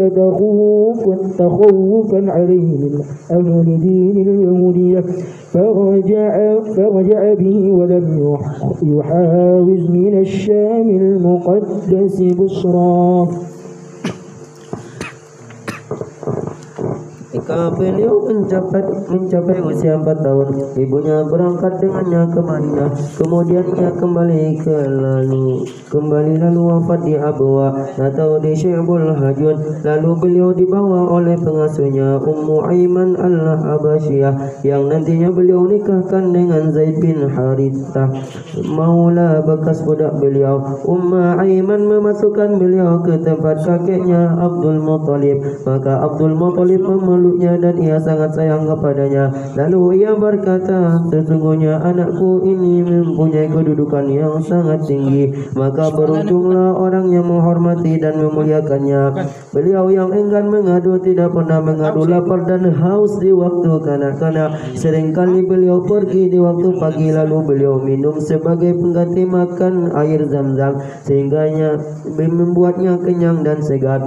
E: تخوفا عليه من أهل دين اليهودية فرجع به ولم يحاوز من الشام المقدس بصرى.
C: Ketika beliau mencapai usia 4 tahun, ibunya berangkat dengannya ke Madinah. Kemudian ia kembali lalu wafat di Abwa atau di Syi'bul Hajun. Lalu beliau dibawa oleh pengasuhnya Ummu Aiman al-Habasyah yang nantinya beliau nikahkan dengan Zaid bin Harithah, maula bekas budak beliau. Ummu Aiman memasukkan beliau ke tempat kakeknya Abdul Muttalib. Maka Abdul Muttalib memeluknya dan ia sangat sayang kepadanya. Lalu ia berkata, sesungguhnya anakku ini mempunyai kedudukan yang sangat tinggi, maka beruntunglah orang yang menghormati dan memuliakannya. Beliau yang enggan mengadu tidak pernah mengadu lapar dan haus di waktu kanak-kanak. Seringkali beliau pergi di waktu pagi lalu beliau minum sebagai pengganti makan air Zam-Zam sehingga membuatnya kenyang dan segar.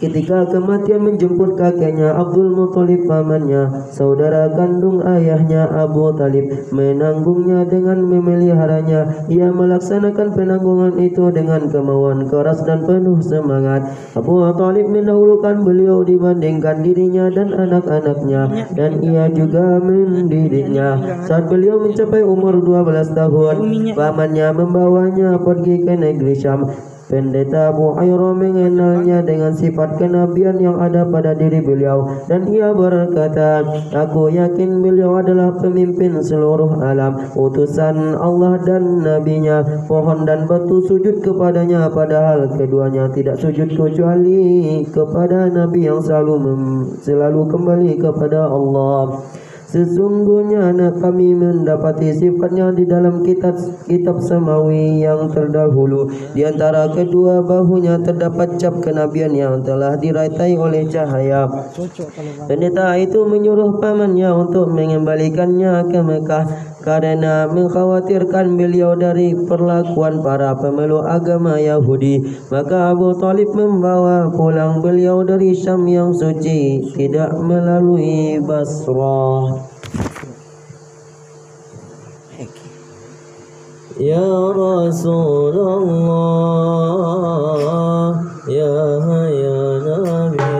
C: Ketika kematian menjemput kakeknya Abdul Muttalib, pamannya, saudara kandung ayahnya Abu Talib, menanggungnya dengan memeliharanya. Ia melaksanakan penanggungan itu dengan kemauan keras dan penuh semangat. Abu Talib mendahulukan beliau dibandingkan dirinya dan anak-anaknya, dan ia juga mendidiknya. Saat beliau mencapai umur 12 tahun, pamannya membawanya pergi ke negeri Syam. Pendeta Abu Hurairah mengenalnya dengan sifat kenabian yang ada pada diri beliau, dan ia berkata, aku yakin beliau adalah pemimpin seluruh alam, utusan Allah dan nabinya. Pohon dan batu sujud kepadanya, padahal keduanya tidak sujud kecuali kepada Nabi yang selalu kembali kepada Allah. Sesungguhnya kami mendapati sifatnya di dalam kitab samawi yang terdahulu. Di antara kedua bahunya terdapat cap kenabian yang telah diraitai oleh cahaya. Pendeta itu menyuruh pamannya untuk mengembalikannya ke Mekah karena mengkhawatirkan beliau dari perlakuan para pemeluk agama Yahudi. Maka Abu Talib membawa pulang beliau dari Syam yang suci, tidak melalui Basrah. Ya Rasulullah, ya Nabi,
E: Nabi,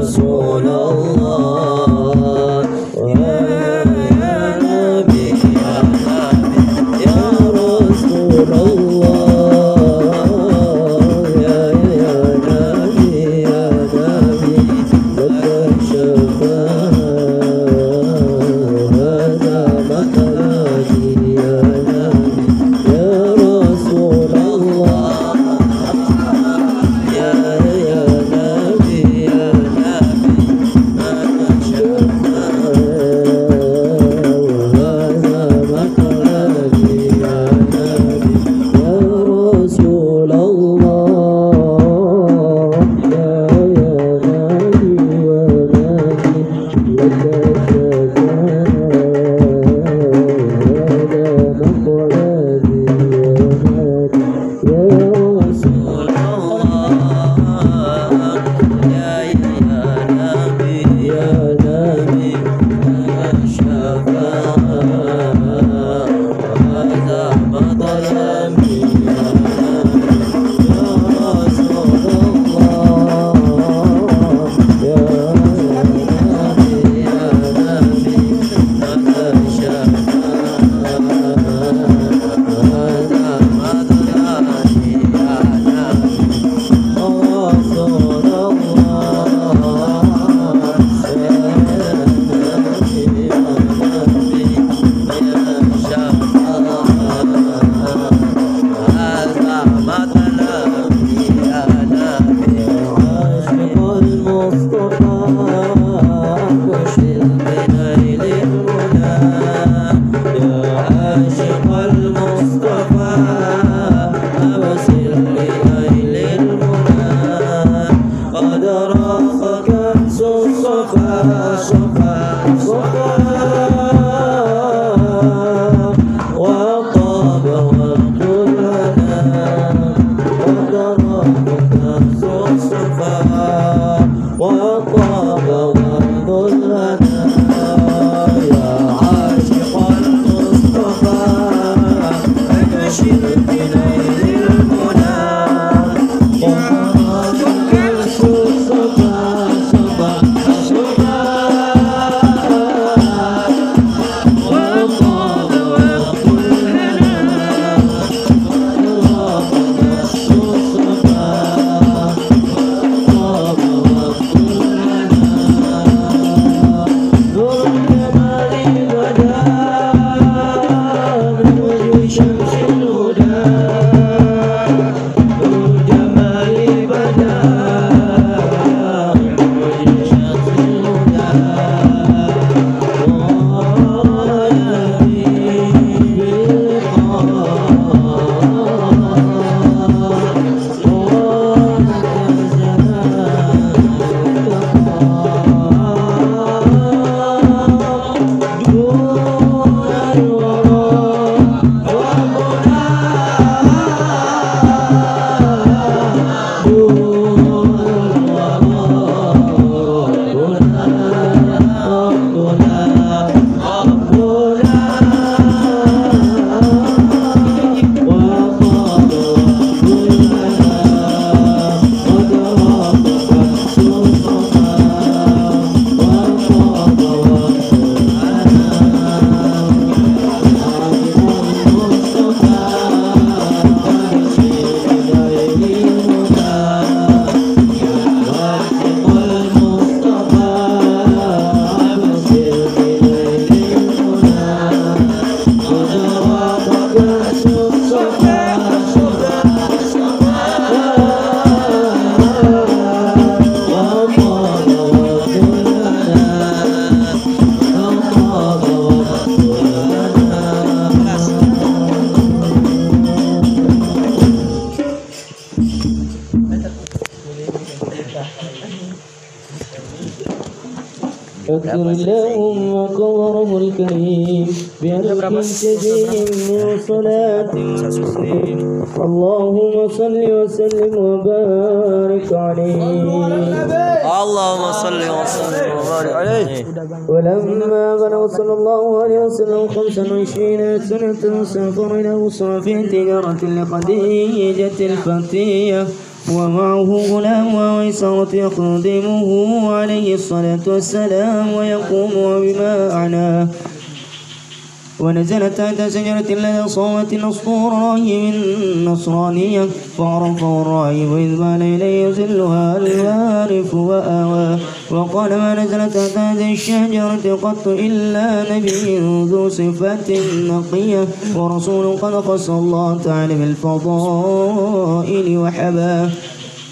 C: رسول الله يا نبي يا رسول الله يا نبي لك الشفاعة هذا مقالي يا نبي يا رسول الله يا نبي هذا مقالي يا نبي يا رسول الله يا نبي لك
E: اغفر لهم وقوره الكريم بألف شديد من صلاة مسلم اللهم صل وسلم وبارك عليه
C: اللهم صل وسلم وبارك عليه.
E: ولما بلغ صلى الله عليه وسلم 25 سنة سافر إلى بصرى في تجارة لخديجة الفتية ومعه غلام وميسرة يخدمه عليه الصلاة والسلام ويقوم بما أعناه. ونزل تحت شجرة التي صوت نصور راهب النصرانية فعرفه الراهب إذ بان إليه ظلها الوارف وآواه وقال ما نزل تحت هذه الشجرة قط إلا نبي ذو صفات نقية ورسول قد خص الله تعالى بالفضائل وحباه.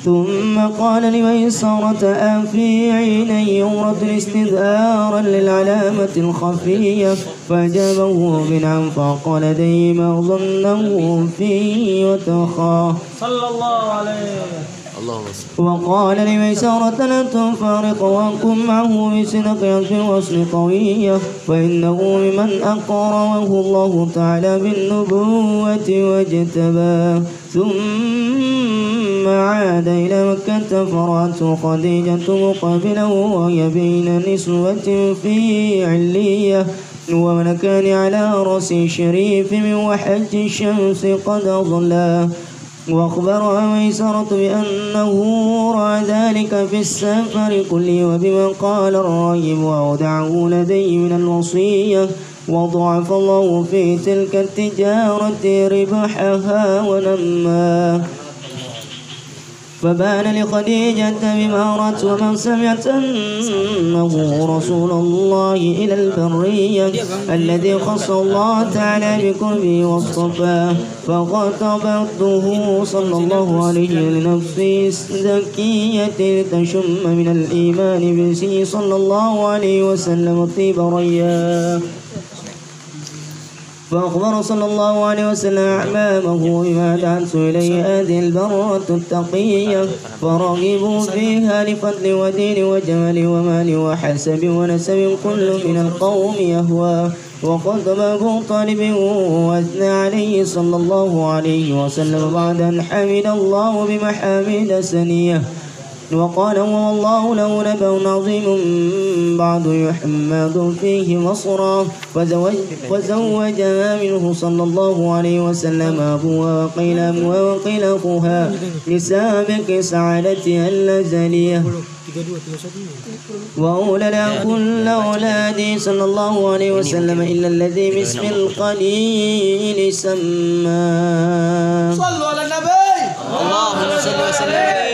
E: ثم قال لميسرة أفي عيني يورد استدارا للعلامة الخفية فأجابه بنعم فقال لديه ما ظنه فيه وتخاه
C: صلى الله عليه.
E: وقال لميسرة لا تفارق وكن معه بصدق في الوصل قوية فإنه ممن أقره الله تعالى بالنبوة واجتباه. ثم عاد إلى مكة فرأته خديجة مقابله وهي بين نسوة في علية وملكان على رأس شريف من وحج الشمس قد أظلاه. وأخبرها ميسرة بأنه رأى ذلك في السفر كله وبما قال الراهب وأودعه لديه من الوصية وضعف الله في تلك التجارة ربحها ونماه. فبان لخديجة بما رأت ومن سمعت أنه رسول الله إلى البرية الذي خص الله تعالى بقربه واصطفاه فخطبته صلى الله عليه لنفسه الزكية لتشم من الإيمان به صلى الله عليه وسلم طيب رياه. فأخبر صلى الله عليه وسلم أحبابه بما دعت إليه هذه البرة التقية فرغبوا فيها لفضل ودين وجمال ومال وحسب ونسب كل من القوم يهوى. وخطب أبو طالب وأثنى عليه صلى الله عليه وسلم بعد أن حمد الله بمحامد سنية وقال والله له نبأ عظيم بعد يحمد فيه مصرا فزوجها منه صلى الله عليه وسلم أبوها وقيل أخوها لسابق سعادتها الأزلية وأولى لها كل أولاده صلى الله عليه وسلم إلا الذي باسم القليل سماه.
C: صلوا على النبي. اللهم صل وسلم.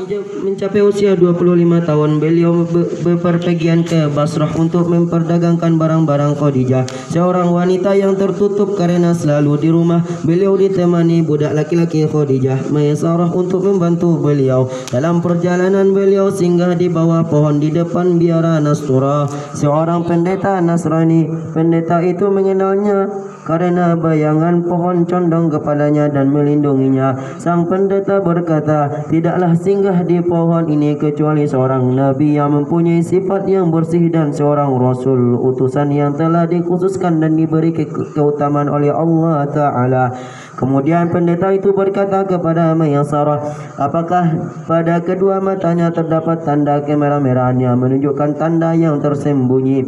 C: Ketika mencapai usia 25 tahun, beliau bepergian ke Basrah untuk memperdagangkan barang-barang Khadijah, seorang wanita yang tertutup karena selalu di rumah. Beliau ditemani budak laki-laki Khadijah, Maisarah, untuk membantu beliau. Dalam perjalanan beliau singgah di bawah pohon di depan biara Nastura, seorang pendeta Nasrani. Pendeta itu mengenalnya karena bayangan pohon condong kepadanya dan melindunginya. Sang pendeta berkata, tidaklah singgah di pohon ini kecuali seorang nabi yang mempunyai sifat yang bersih dan seorang rasul, utusan yang telah dikhususkan dan diberi keutamaan oleh Allah Ta'ala. Kemudian pendeta itu berkata kepada Maisarah, apakah pada kedua matanya terdapat tanda kemerah-merahan yang menunjukkan tanda yang tersembunyi?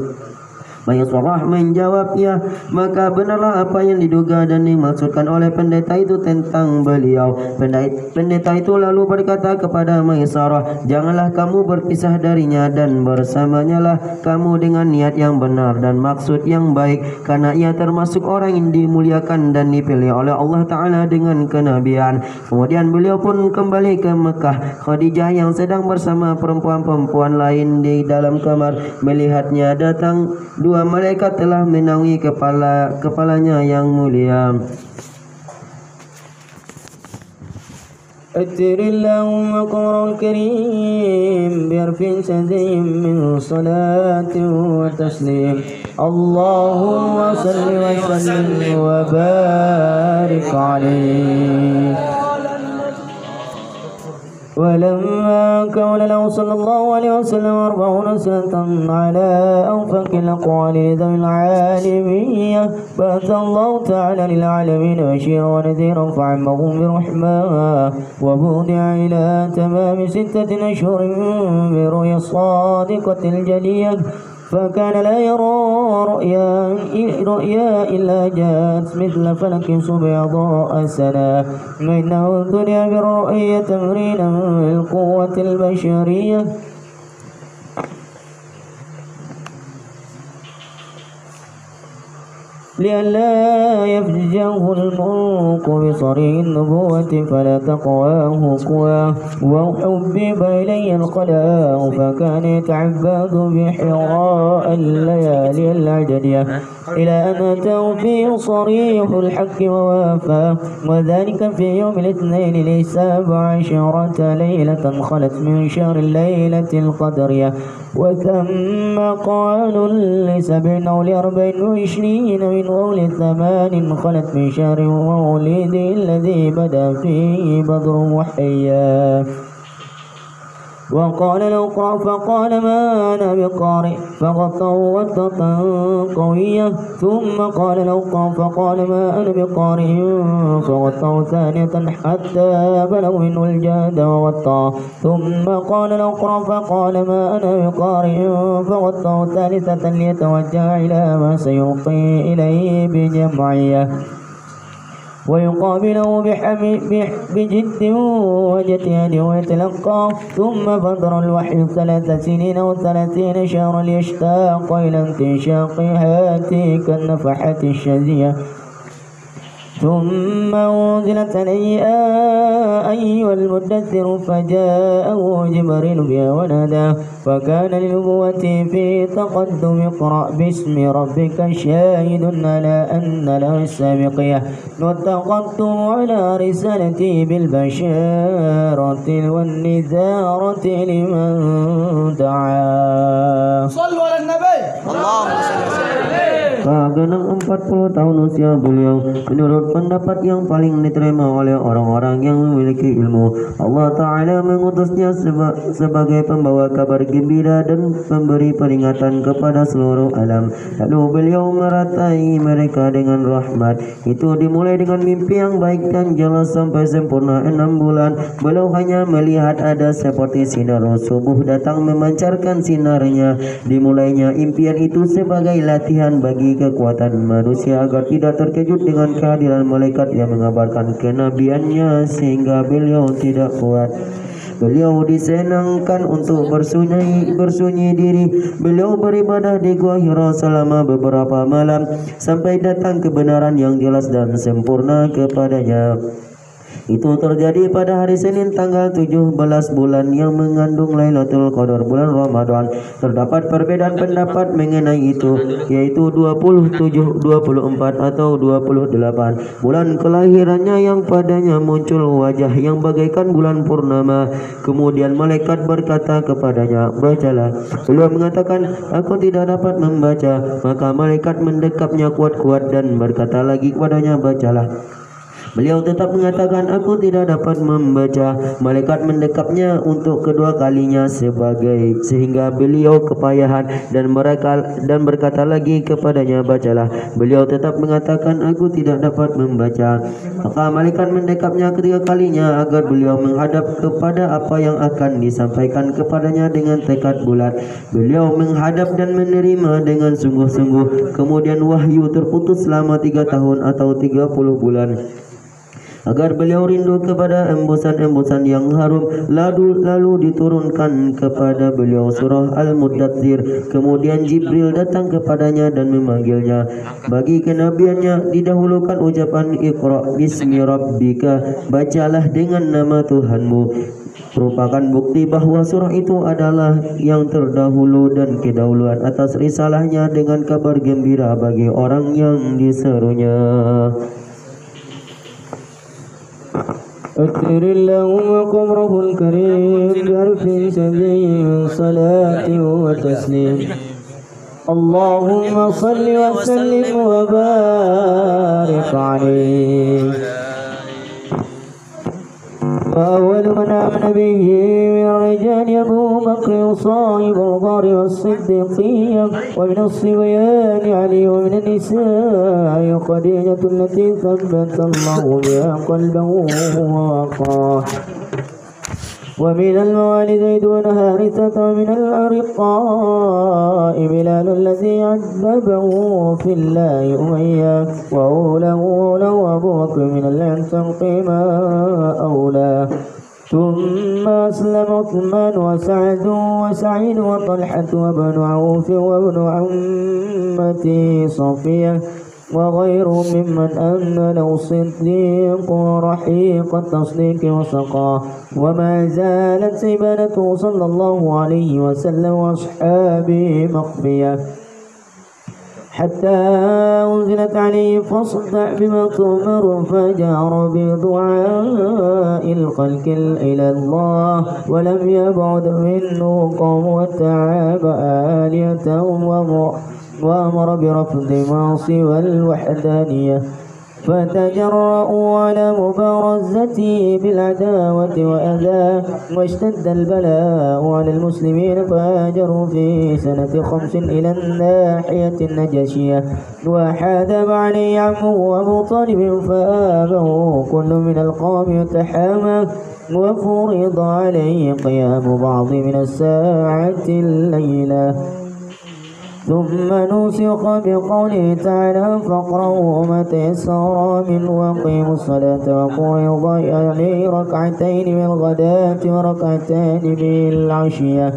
C: Maisarah menjawab, ya. Maka benarlah apa yang diduga dan dimaksudkan oleh pendeta itu tentang beliau. Pendeta itu lalu berkata kepada Maisarah, janganlah kamu berpisah darinya dan bersamanya lah kamu dengan niat yang benar dan maksud yang baik, karena ia termasuk orang yang dimuliakan dan dipilih oleh Allah Ta'ala dengan kenabian. Kemudian beliau pun kembali ke Mekah. Khadijah yang sedang bersama perempuan-perempuan lain di dalam kamar melihatnya datang. Dua malaikat telah menaungi kepalanya yang mulia. أتر اللهم قمر الكريم بأرف سدي من صلاة وتسليم اللهم صل وسلم وبارك عليه. ولما كان له صلى الله عليه وسلم 40 سنة على أوفق الأقوال ذوي العالمية بعث الله تعالى للعالمين بشيرا ونذيرا فعمهم برحمة وبودع إلى تمام 6 أشهر برؤيا الصادقة الجلية
E: فكان لا يرى رؤيا إلا جاءت مثل فلك بيضاء سنا وإنه الدنيا بالرؤية تمرينا بالقوة البشرية لئلا يفجه الملك بصريح النبوة فلا تقواه قواه وحبب إلي الخلاء فكان يتعبد بحراء الليالي العددية إلى أن أتاه فيه صريح الحق ووافى وذلك في يوم الاثنين ل17 ليلة خلت من شهر الليلة القدرية وثم قال ل7 أو ل24 من قول 8 خلت من شهر مولد الذي بدا فيه بدر محيا وقال له اقرأ فقال ما أنا بقارئ فغطه غطة قوية ثم قال له اقرأ فقال ما أنا بقارئ فغطه ثانية حتى بلغ منه الجهد وغطاه ثم قال له اقرأ فقال ما أنا بقارئ فغطه ثالثة ليتوجه إلى ما سيلقي إليه بجمعية ويقابله بجد وجتهاد ويتلقى ثم فضر الوحي 3 سنين و30 شهرا ليشتاق إلى انتشاق هاتيك النفحات الشاذية ثم أنزلت عليه أيها المدثر فجاءه جبريل بها وناداه فكان للنبوة في تقدم اقرأ باسم ربك شاهد على أن له السابقية واتقدت على رسالتي بالبشارة والنذارة لمن دعا.
F: صلوا على النبي. اللهم صل وسلم.
E: Genang 40 tahun usia beliau menurut pendapat yang paling diterima oleh orang-orang yang memiliki ilmu. Allah Ta'ala mengutusnya sebagai pembawa kabar gembira dan pemberi peringatan kepada seluruh alam. Lalu beliau meratai mereka dengan rahmat. Itu dimulai dengan mimpi yang baik dan jelas sampai sempurna 6 bulan. Beliau hanya melihat ada seperti sinar subuh datang memancarkan sinarnya. Dimulainya impian itu sebagai latihan bagi kekuatan manusia agar tidak terkejut dengan kehadiran malaikat yang mengabarkan kenabiannya sehingga beliau tidak kuat. Beliau disenangkan untuk bersunyi diri. Beliau beribadah di Gua Hira selama beberapa malam sampai datang kebenaran yang jelas dan sempurna kepadanya. Itu terjadi pada hari Senin tanggal 17 bulan yang mengandung Lailatul Qadar bulan Ramadan. Terdapat perbedaan pendapat mengenai itu, yaitu 27, 24 atau 28 bulan kelahirannya yang padanya muncul wajah yang bagaikan bulan purnama. Kemudian malaikat berkata kepadanya, bacalah. Beliau mengatakan, aku tidak dapat membaca. Maka malaikat mendekapnya kuat-kuat dan berkata lagi kepadanya, bacalah. Beliau tetap mengatakan, aku tidak dapat membaca. Malaikat mendekapnya untuk kedua kalinya sehingga beliau kepayahan dan berkata lagi kepadanya, bacalah. Beliau tetap mengatakan, aku tidak dapat membaca. Maka malaikat mendekapnya ketiga kalinya agar beliau menghadap kepada apa yang akan disampaikan kepadanya dengan tekad bulat. Beliau menghadap dan menerima dengan sungguh-sungguh. Kemudian wahyu terputus selama 3 tahun atau 30 bulan. Agar beliau rindu kepada embusan-embusan yang harum, lalu diturunkan kepada beliau surah Al-Muddathir. Kemudian Jibril datang kepadanya dan memanggilnya. Bagi kenabiannya didahulukan ucapan Iqra bismi rabbika, bacalah dengan nama Tuhanmu, merupakan bukti bahwa surah itu adalah yang terdahulu dan kedahuluan atas risalahnya dengan kabar gembira bagi orang yang diserunya. أكثر اللهم قبره الكريم بألف سبيل صلاة وتسليم. اللهم صل وسلم وبارك عليه. وأول من آمن به من الرجال أبو بكر صاحب الغار والصديقية، ومن الصبيان علي، ومن النساء خديجة التي ثبت الله بها قلبه ووقاه. ومن الموالي زيد بن حارثة، ومن الأرقاء بلال الذي عذبه في الله أمية، وأولى أبو بكر من العنسق ما أولى. ثم أسلم عثمان وسعد وسعيد وطلحة وابن عوف وابن عمتي صفية وغيرهم ممن أن له الصديق رحيق التصديق وسقاه. وما زالت سيبانته صلى الله عليه وسلم وأصحابه مخفية حتى أنزلت عليه فاصدع بما تؤمر، فجار بدعاء الخلق إلى الله، ولم يبعد منه قوم وتعاب آليتهم وأمر برفض ما سوى الوحدانية، فتجرؤوا على مبارزته بالعداوة وأذاه، واشتد البلاء على المسلمين فهاجروا في سنة 5 إلى الناحية النجاشية، وحاذب عليه عمه أبو طالب فآبه كل من القوم يتحامى، وفرض عليه قيام بعض من الساعة الليلة. ثم نسخ بقوله تعالى فاقرأوا ما تيسر منه وأقيموا الصلاة وفرض عليه ركعتين بالغداة وركعتين بالعشية.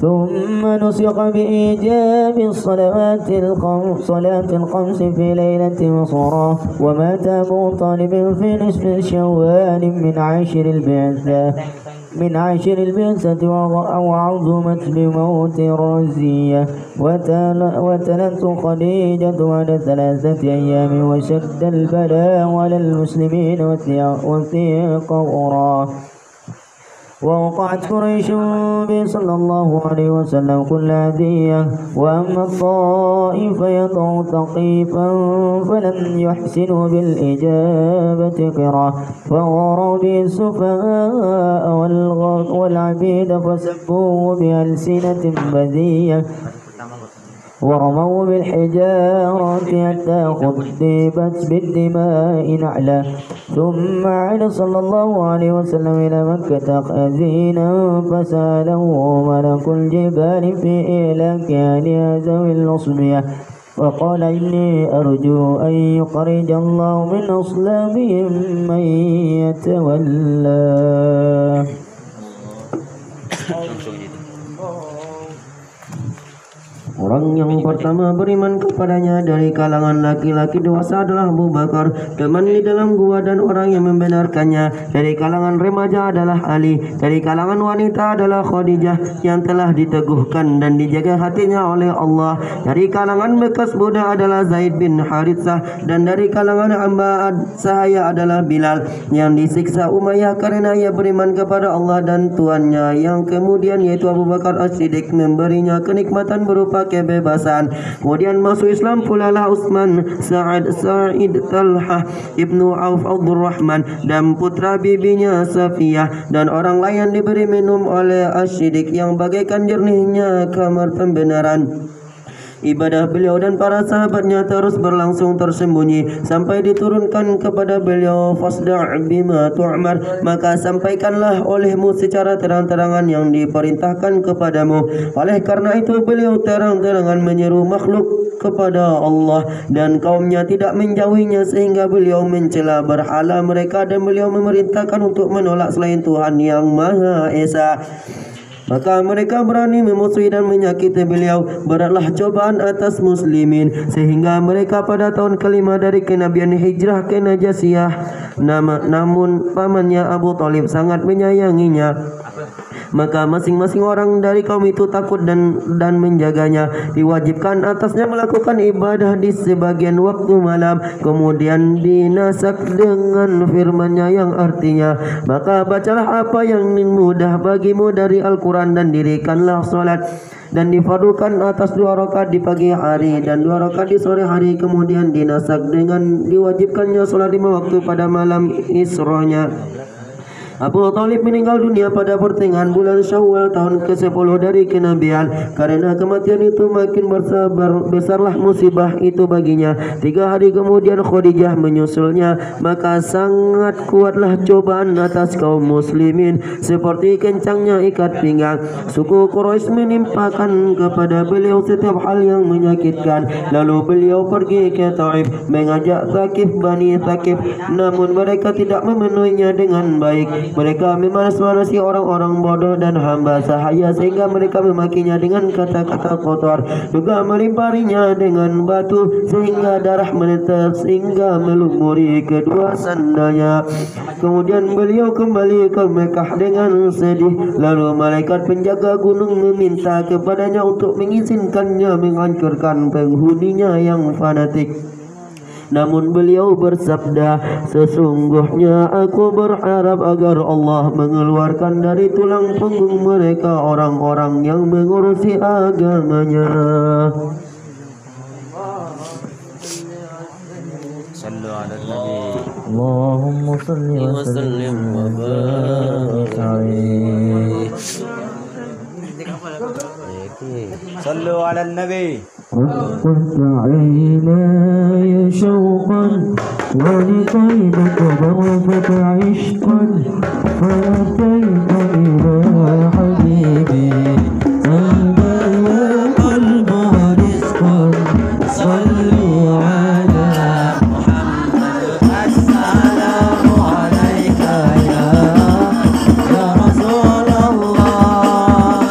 E: ثم نسخ بإيجاب صلاة الخمس في ليلة مصرة. ومات أبو طالب في نصف شوال من عاشر البعثة وعظمت بموت الرزية. وتلت خديجة بعد 3 أيام، وشد البلاء على المسلمين وثيق أخرى. ووقعت قريش به صلى الله عليه وسلم كل هدية، وأما الطائف يدعو ثقيفا فلم يحسنوا بالإجابة قرا، فغروا به السفهاء والعبيد فسبوه بألسنة بذية، ورموا بالحجارة حتى خضبت بالدماء نعلا. ثم عاد صلى الله عليه وسلم إلى مكة خزينا، فسأله ملك الجبال في إهلاك أهلها ذوي العصبية، وقال إني أرجو أن يخرج الله من أصلابهم من يتولى.
C: Orang yang pertama beriman kepadanya dari kalangan laki-laki dewasa adalah Abu Bakar, teman di dalam gua dan orang yang membenarkannya. Dari kalangan remaja adalah Ali. Dari kalangan wanita adalah Khadijah yang telah diteguhkan dan dijaga hatinya oleh Allah. Dari kalangan bekas budak adalah Zaid bin Haritsah, dan dari kalangan hamba sahaya adalah Bilal yang disiksa Umayyah karena ia beriman kepada Allah dan tuannya, yang kemudian yaitu Abu Bakar As-Siddiq memberinya kenikmatan berupa kebebasan. Kemudian masuk Islam pula lah Utsman, Sa'id, Talhah, Ibnu Auf, Abdurrahman dan putra bibinya Safiyah, dan orang lain yang diberi minum oleh As-Siddiq yang bagaikan jernihnya kamar pembenaran. Ibadah beliau dan para sahabatnya terus berlangsung tersembunyi sampai diturunkan kepada beliau fasda' bima tu'mar, maka sampaikanlah olehmu secara terang-terangan yang diperintahkan kepadamu. Oleh karena itu beliau terang-terangan menyeru makhluk kepada Allah, dan kaumnya tidak menjauhinya sehingga beliau mencela berhala mereka, dan beliau memerintahkan untuk menolak selain Tuhan yang Maha Esa. Maka mereka berani memusuhi dan menyakiti beliau. Beratlah cobaan atas muslimin sehingga mereka pada tahun kelima dari kenabian hijrah ke Najasiyah. Namun pamannya Abu Talib sangat menyayanginya. Maka masing-masing orang dari kaum itu takut dan menjaganya. Diwajibkan atasnya melakukan ibadah di sebagian waktu malam. Kemudian dinasak dengan firman-Nya yang artinya, maka bacalah apa yang mudah bagimu dari Al-Quran dan dirikanlah salat. Dan difardukan atas 2 rakaat di pagi hari dan 2 rakaat di sore hari. Kemudian dinasak dengan diwajibkannya salat 5 waktu pada malam Isra'nya. Abu Talib meninggal dunia pada pertengahan bulan Syawal tahun ke-10 dari kenabian. Karena kematian itu makin besarlah musibah itu baginya. 3 hari kemudian Khadijah menyusulnya. Maka sangat kuatlah cobaan atas kaum muslimin, seperti kencangnya ikat pinggang. Suku Quraisy menimpakan kepada beliau setiap hal yang menyakitkan. Lalu beliau pergi ke Taif mengajak Thaqif Bani Thaqif, namun mereka tidak memenuhinya dengan baik. Mereka memanas-manasi orang-orang bodoh dan hamba sahaya sehingga mereka memakinya dengan kata-kata kotor, juga melimparinya dengan batu sehingga darah menetes hingga melumuri kedua sandalnya. Kemudian beliau kembali ke Mekah dengan sedih. Lalu malaikat penjaga gunung meminta kepadanya untuk mengizinkannya menghancurkan penghuninya yang fanatik. Namun beliau bersabda, sesungguhnya aku berharap agar Allah mengeluarkan dari tulang punggung mereka orang-orang yang mengurusi agamanya.
B: Allahumma salli wa sallim wa barik alaihi.
F: صلوا على النبي.
C: رقت عيناي شوقا ولقيتك ضربت عشقا فأتيت إلى حبيبي أنت يا قلب رزقا صلوا على محمد السلام عليك يا رسول الله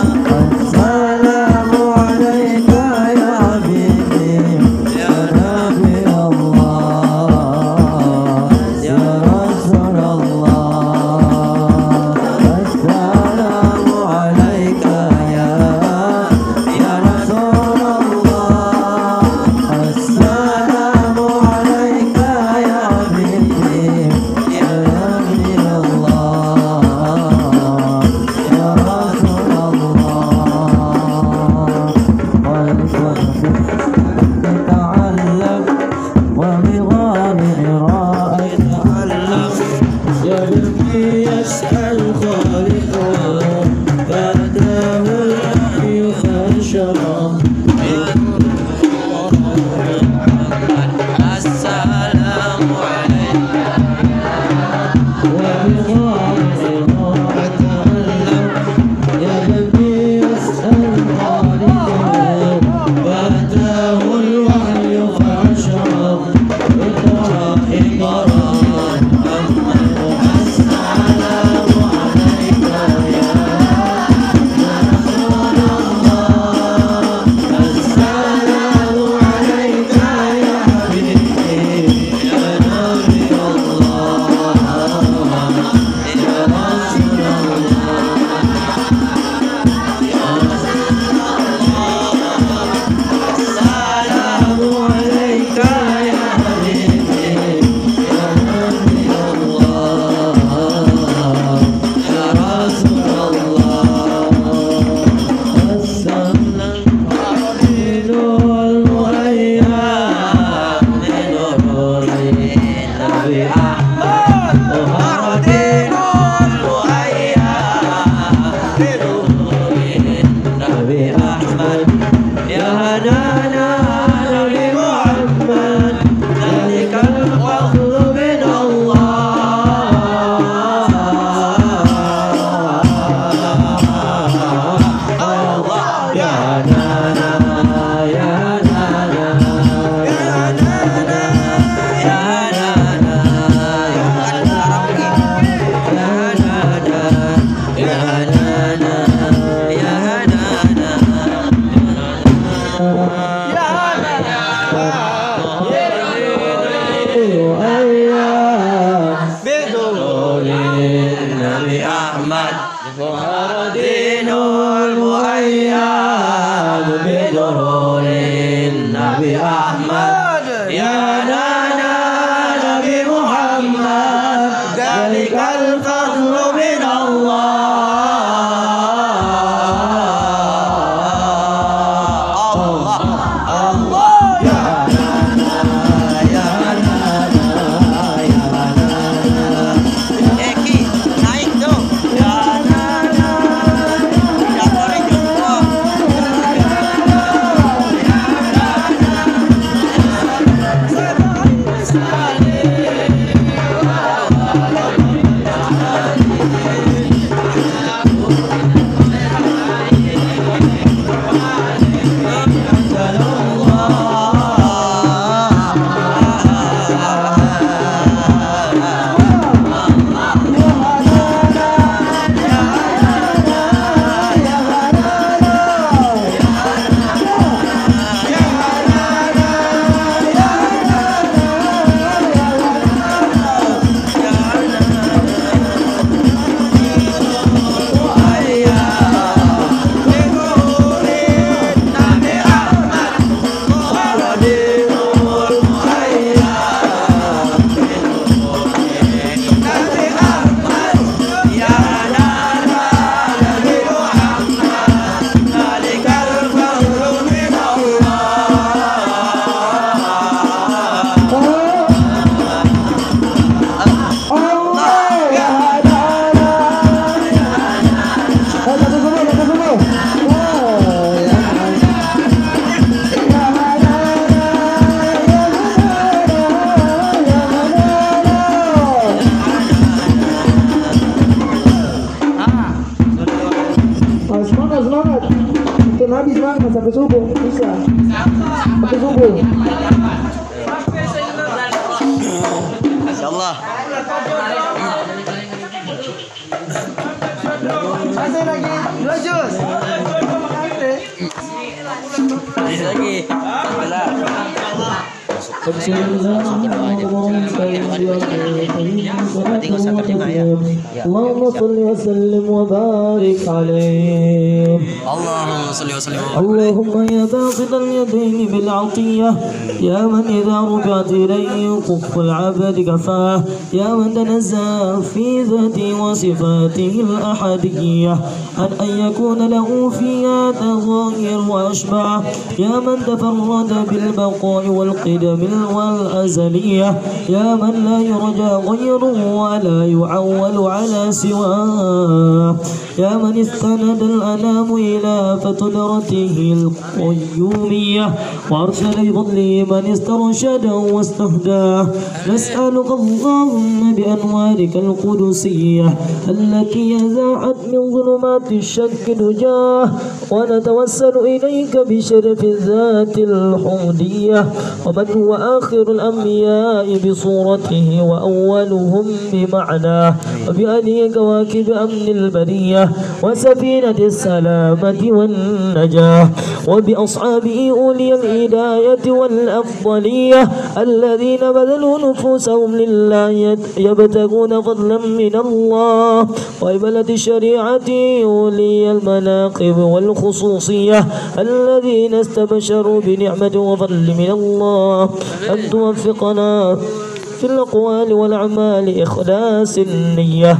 C: السلام عليك يا حبيبي يا نبي الله يا رسول الله
G: Sampai subuh bisa. Sampai subuh.
F: Insyaallah.
G: Santai lagi. 2 jus. Santai.
F: Lagi. Alhamdulillah.
G: اللهم صل وسلم وبارك عليه.
C: اللهم صل وسلم
G: اللهم يا باسط اليدين بالعطية، يا من إذا رفعت إليه كف العبد كفاه، يا من تنزه في ذاته وصفاته الأحدية أن يكون له فيها تغير وأشبع، يا من تفرد بالبقاء والقدم والأزلية، يا من لا يرجى غيره ولا يعول على سواه، يا من استند الأنام إلى فتدرته القيومية وأرسل بفضله من استرشد واستهداه. نسألك اللهم بأنوارك القدسية التي أزاحت من ظلمات الشك دجاه، ونتوسل إليك بشرف الذات الحمدية ومن هو آخر الأنبياء بصورته وأولهم بمعناه، وبأهله كواكب أمن البرية وسفينة السلامة والنجاة، وبأصحابه أولي الهداية والأفضلية الذين بذلوا نفوسهم لله يبتغون فضلا من الله، وقبلة الشريعة أولي المناقب والخصوصية الذين استبشروا بنعمة وفضل من الله، أن توفقنا في الأقوال والأعمال إخلاص النية،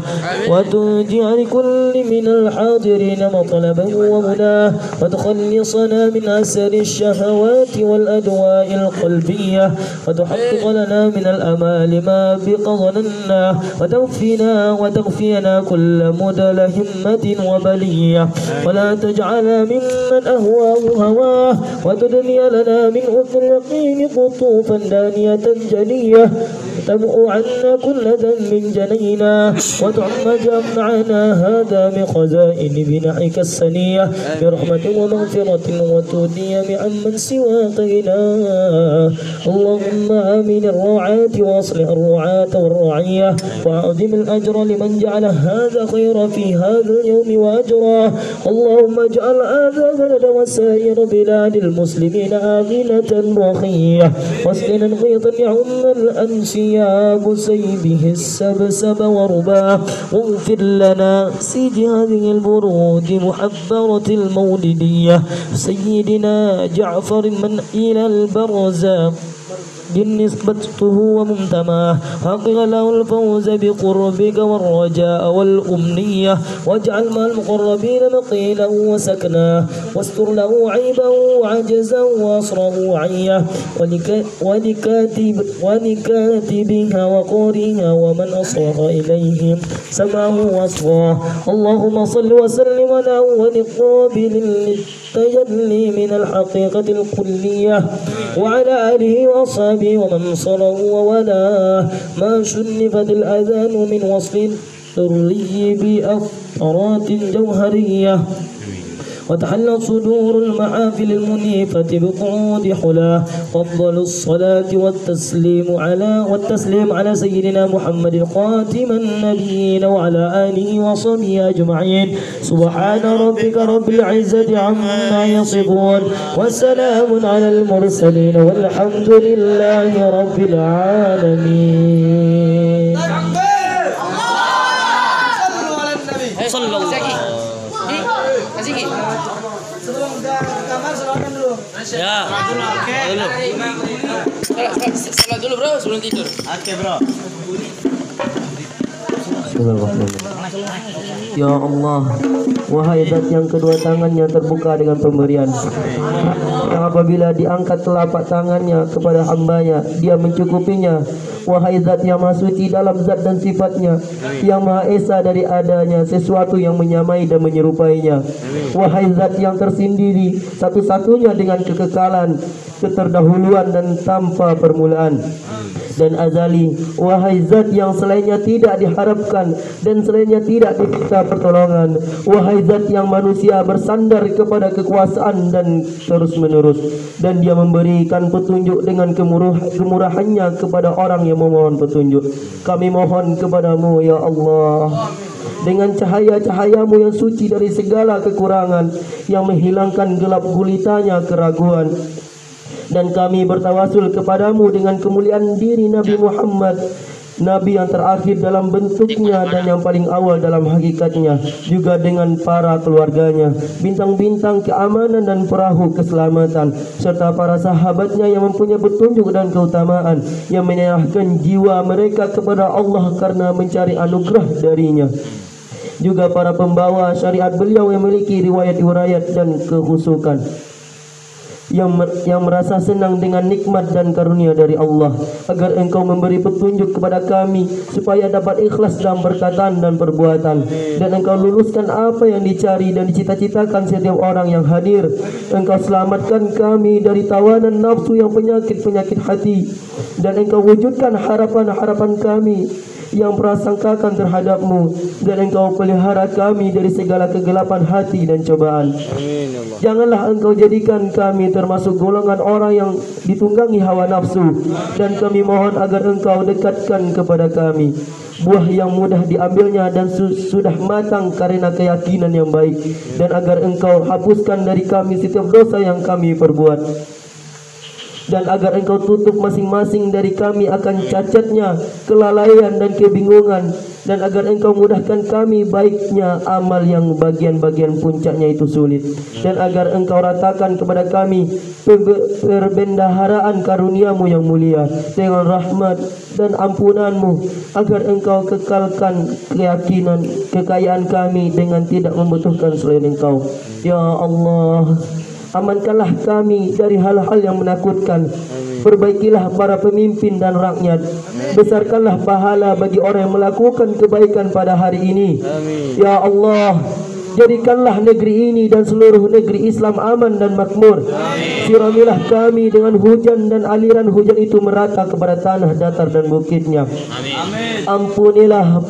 G: وتنجي لكل من الحاضرين مطلبا ومناه، وتخلصنا من أسر الشهوات والأدواء القلبية، وتحقق لنا من الأمال ما بقضنا، وتغفينا كل مدل همة وبلية، ولا تجعل ممن أهواه هواه، وتدني لنا من أثر اليقين قطوفا دانية جلية تمحو عنا كل ذنب جنينا، وتعم جمعنا هذا من خزائن بنعك السنية برحمة ومغفرة، وتودي عمن سواك إله. اللهم آمن الرعاة وأصلح الرعاة والرعية، وأعظم الأجر لمن جعل هذا خير في هذا اليوم وأجراه. اللهم اجعل هذا بلد وسائر بلاد المسلمين آمنة رخية، واسقنا غيظا يعم الأنسياب سيبه السبسب ورباه، واغفر لنا سيد هذه البرود محبرة المولدية سيدنا جعفر من إلى البرزاق بالنسبته ومنتماه، حقق له الفوز بقربك والرجاء والأمنية، واجعل مع المقربين مقيلا وسكنا، واستر له عيبا وعجزا وأصره عيه، ولكاتبها وقارئها ومن أصرف إليهم سمعه وأصفاه. اللهم صل وسلم على أول قابل للتجلي من الحقيقة الكلية، وعلى آله وأصحابه ومن صلوا وولاه، ما شنفت الأذان من وصف الذري بأفرات جوهرية،
C: وتحلت صدور المحافل المنيفة بقعود حلاه. وأفضل الصلاة والتسليم على سيدنا محمد خاتم النبيين وعلى آله وصحبه أجمعين. سبحان ربك رب العزة عما يصفون وسلام على المرسلين والحمد لله رب العالمين.
D: Ya, salat dulu bro sebelum tidur.
F: Oke bro.
C: Ya Allah, wahai zat yang kedua tangannya terbuka dengan pemberian, yang apabila diangkat telapak tangannya kepada hambanya, dia mencukupinya. Wahai zat yang maha suci dalam zat dan sifatnya, yang maha esa dari adanya sesuatu yang menyamai dan menyerupainya. Wahai zat yang tersendiri, satu-satunya dengan kekekalan, keterdahuluan dan tanpa permulaan dan azali. Wahai zat yang selainnya tidak diharapkan dan selainnya tidak diminta pertolongan. Wahai zat yang manusia bersandar kepada kekuasaan dan terus menerus, dan dia memberikan petunjuk dengan kemurahannya kepada orang yang memohon petunjuk. Kami mohon kepadamu ya Allah, dengan cahaya-cahayamu yang suci dari segala kekurangan, yang menghilangkan gelap gulitanya keraguan. Dan kami bertawasul kepadamu dengan kemuliaan diri Nabi Muhammad, Nabi yang terakhir dalam bentuknya dan yang paling awal dalam hakikatnya, juga dengan para keluarganya, bintang-bintang keamanan dan perahu keselamatan, serta para sahabatnya yang mempunyai petunjuk dan keutamaan, yang menyerahkan jiwa mereka kepada Allah karena mencari anugerah darinya. Juga para pembawa syariat beliau yang memiliki riwayat-riwayat dan kehusukan, yang merasa senang dengan nikmat dan karunia dari Allah, agar engkau memberi petunjuk kepada kami supaya dapat ikhlas dalam perkataan dan perbuatan, dan engkau luluskan apa yang dicari dan dicita-citakan setiap orang yang hadir. Engkau selamatkan kami dari tawanan nafsu yang penyakit-penyakit hati, dan engkau wujudkan harapan-harapan kami yang prasangkakan terhadapmu, dan engkau pelihara kami dari segala kegelapan hati dan cobaan. Janganlah engkau jadikan kami termasuk golongan orang yang ditunggangi hawa nafsu, dan kami mohon agar engkau dekatkan kepada kami buah yang mudah diambilnya dan sudah matang karena keyakinan yang baik, dan agar engkau hapuskan dari kami setiap dosa yang kami perbuat, dan agar engkau tutup masing-masing dari kami akan cacatnya, kelalaian dan kebingungan, dan agar engkau mudahkan kami baiknya amal yang bagian-bagian puncaknya itu sulit, dan agar engkau ratakan kepada kami perbendaharaan karuniamu yang mulia dengan rahmat dan ampunanmu, agar engkau kekalkan kekayaan kami dengan tidak membutuhkan selain engkau. Ya Allah, amankanlah kami dari hal-hal yang menakutkan. Perbaikilah para pemimpin dan rakyat. Besarkanlah pahala bagi orang yang melakukan kebaikan pada hari ini. Ya Allah, jadikanlah negeri ini dan seluruh negeri Islam aman dan makmur. Siramilah kami dengan hujan, dan aliran hujan itu merata kepada tanah datar dan bukitnya. Ampunilah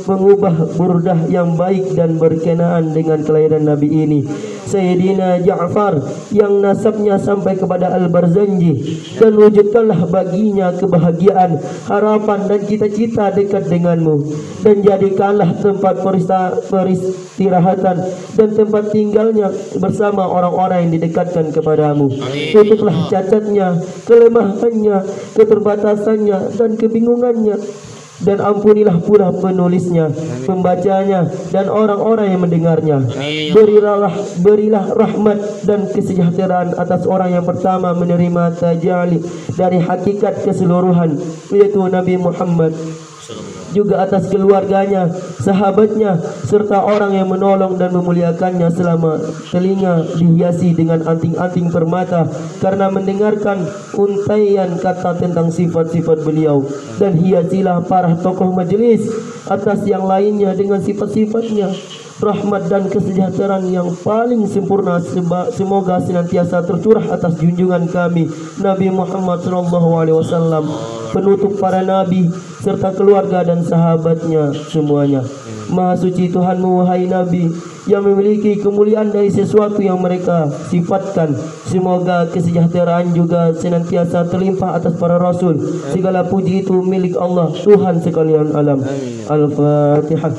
C: pengubah burdah yang baik dan berkenaan dengan kelahiran Nabi ini, Sayyidina Ja'far, yang nasabnya sampai kepada Al-Barzanji, dan wujudkanlah baginya kebahagiaan, harapan dan cita-cita dekat denganmu, dan jadikanlah tempat peristirahatan dan tempat tinggalnya bersama orang-orang yang didekatkan kepadamu. Tutuplah cacatnya, kelemahannya, keterbatasannya dan kebingungannya, dan ampunilah pula penulisnya, pembacanya, dan orang-orang yang mendengarnya. Berilah rahmat dan kesejahteraan atas orang yang pertama menerima tajalli dari hakikat keseluruhan, yaitu Nabi Muhammad, juga atas keluarganya, sahabatnya, serta orang yang menolong dan memuliakannya selama telinga dihiasi dengan anting-anting permata karena mendengarkan untaian kata tentang sifat-sifat beliau, dan hiasilah para tokoh majelis atas yang lainnya dengan sifat-sifatnya. Rahmat dan kesejahteraan yang paling sempurna semoga senantiasa tercurah atas junjungan kami Nabi Muhammad SAW, penutup para nabi serta keluarga dan sahabatnya semuanya. Maha suci Tuhanmu, wahai Nabi,
H: yang memiliki kemuliaan dari sesuatu yang mereka sifatkan. Semoga kesejahteraan juga senantiasa terlimpah atas para rasul. Segala puji itu milik Allah, Tuhan sekalian alam. Al-Fatihah.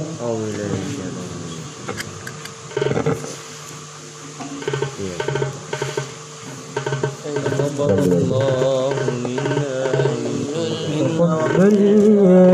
C: Allah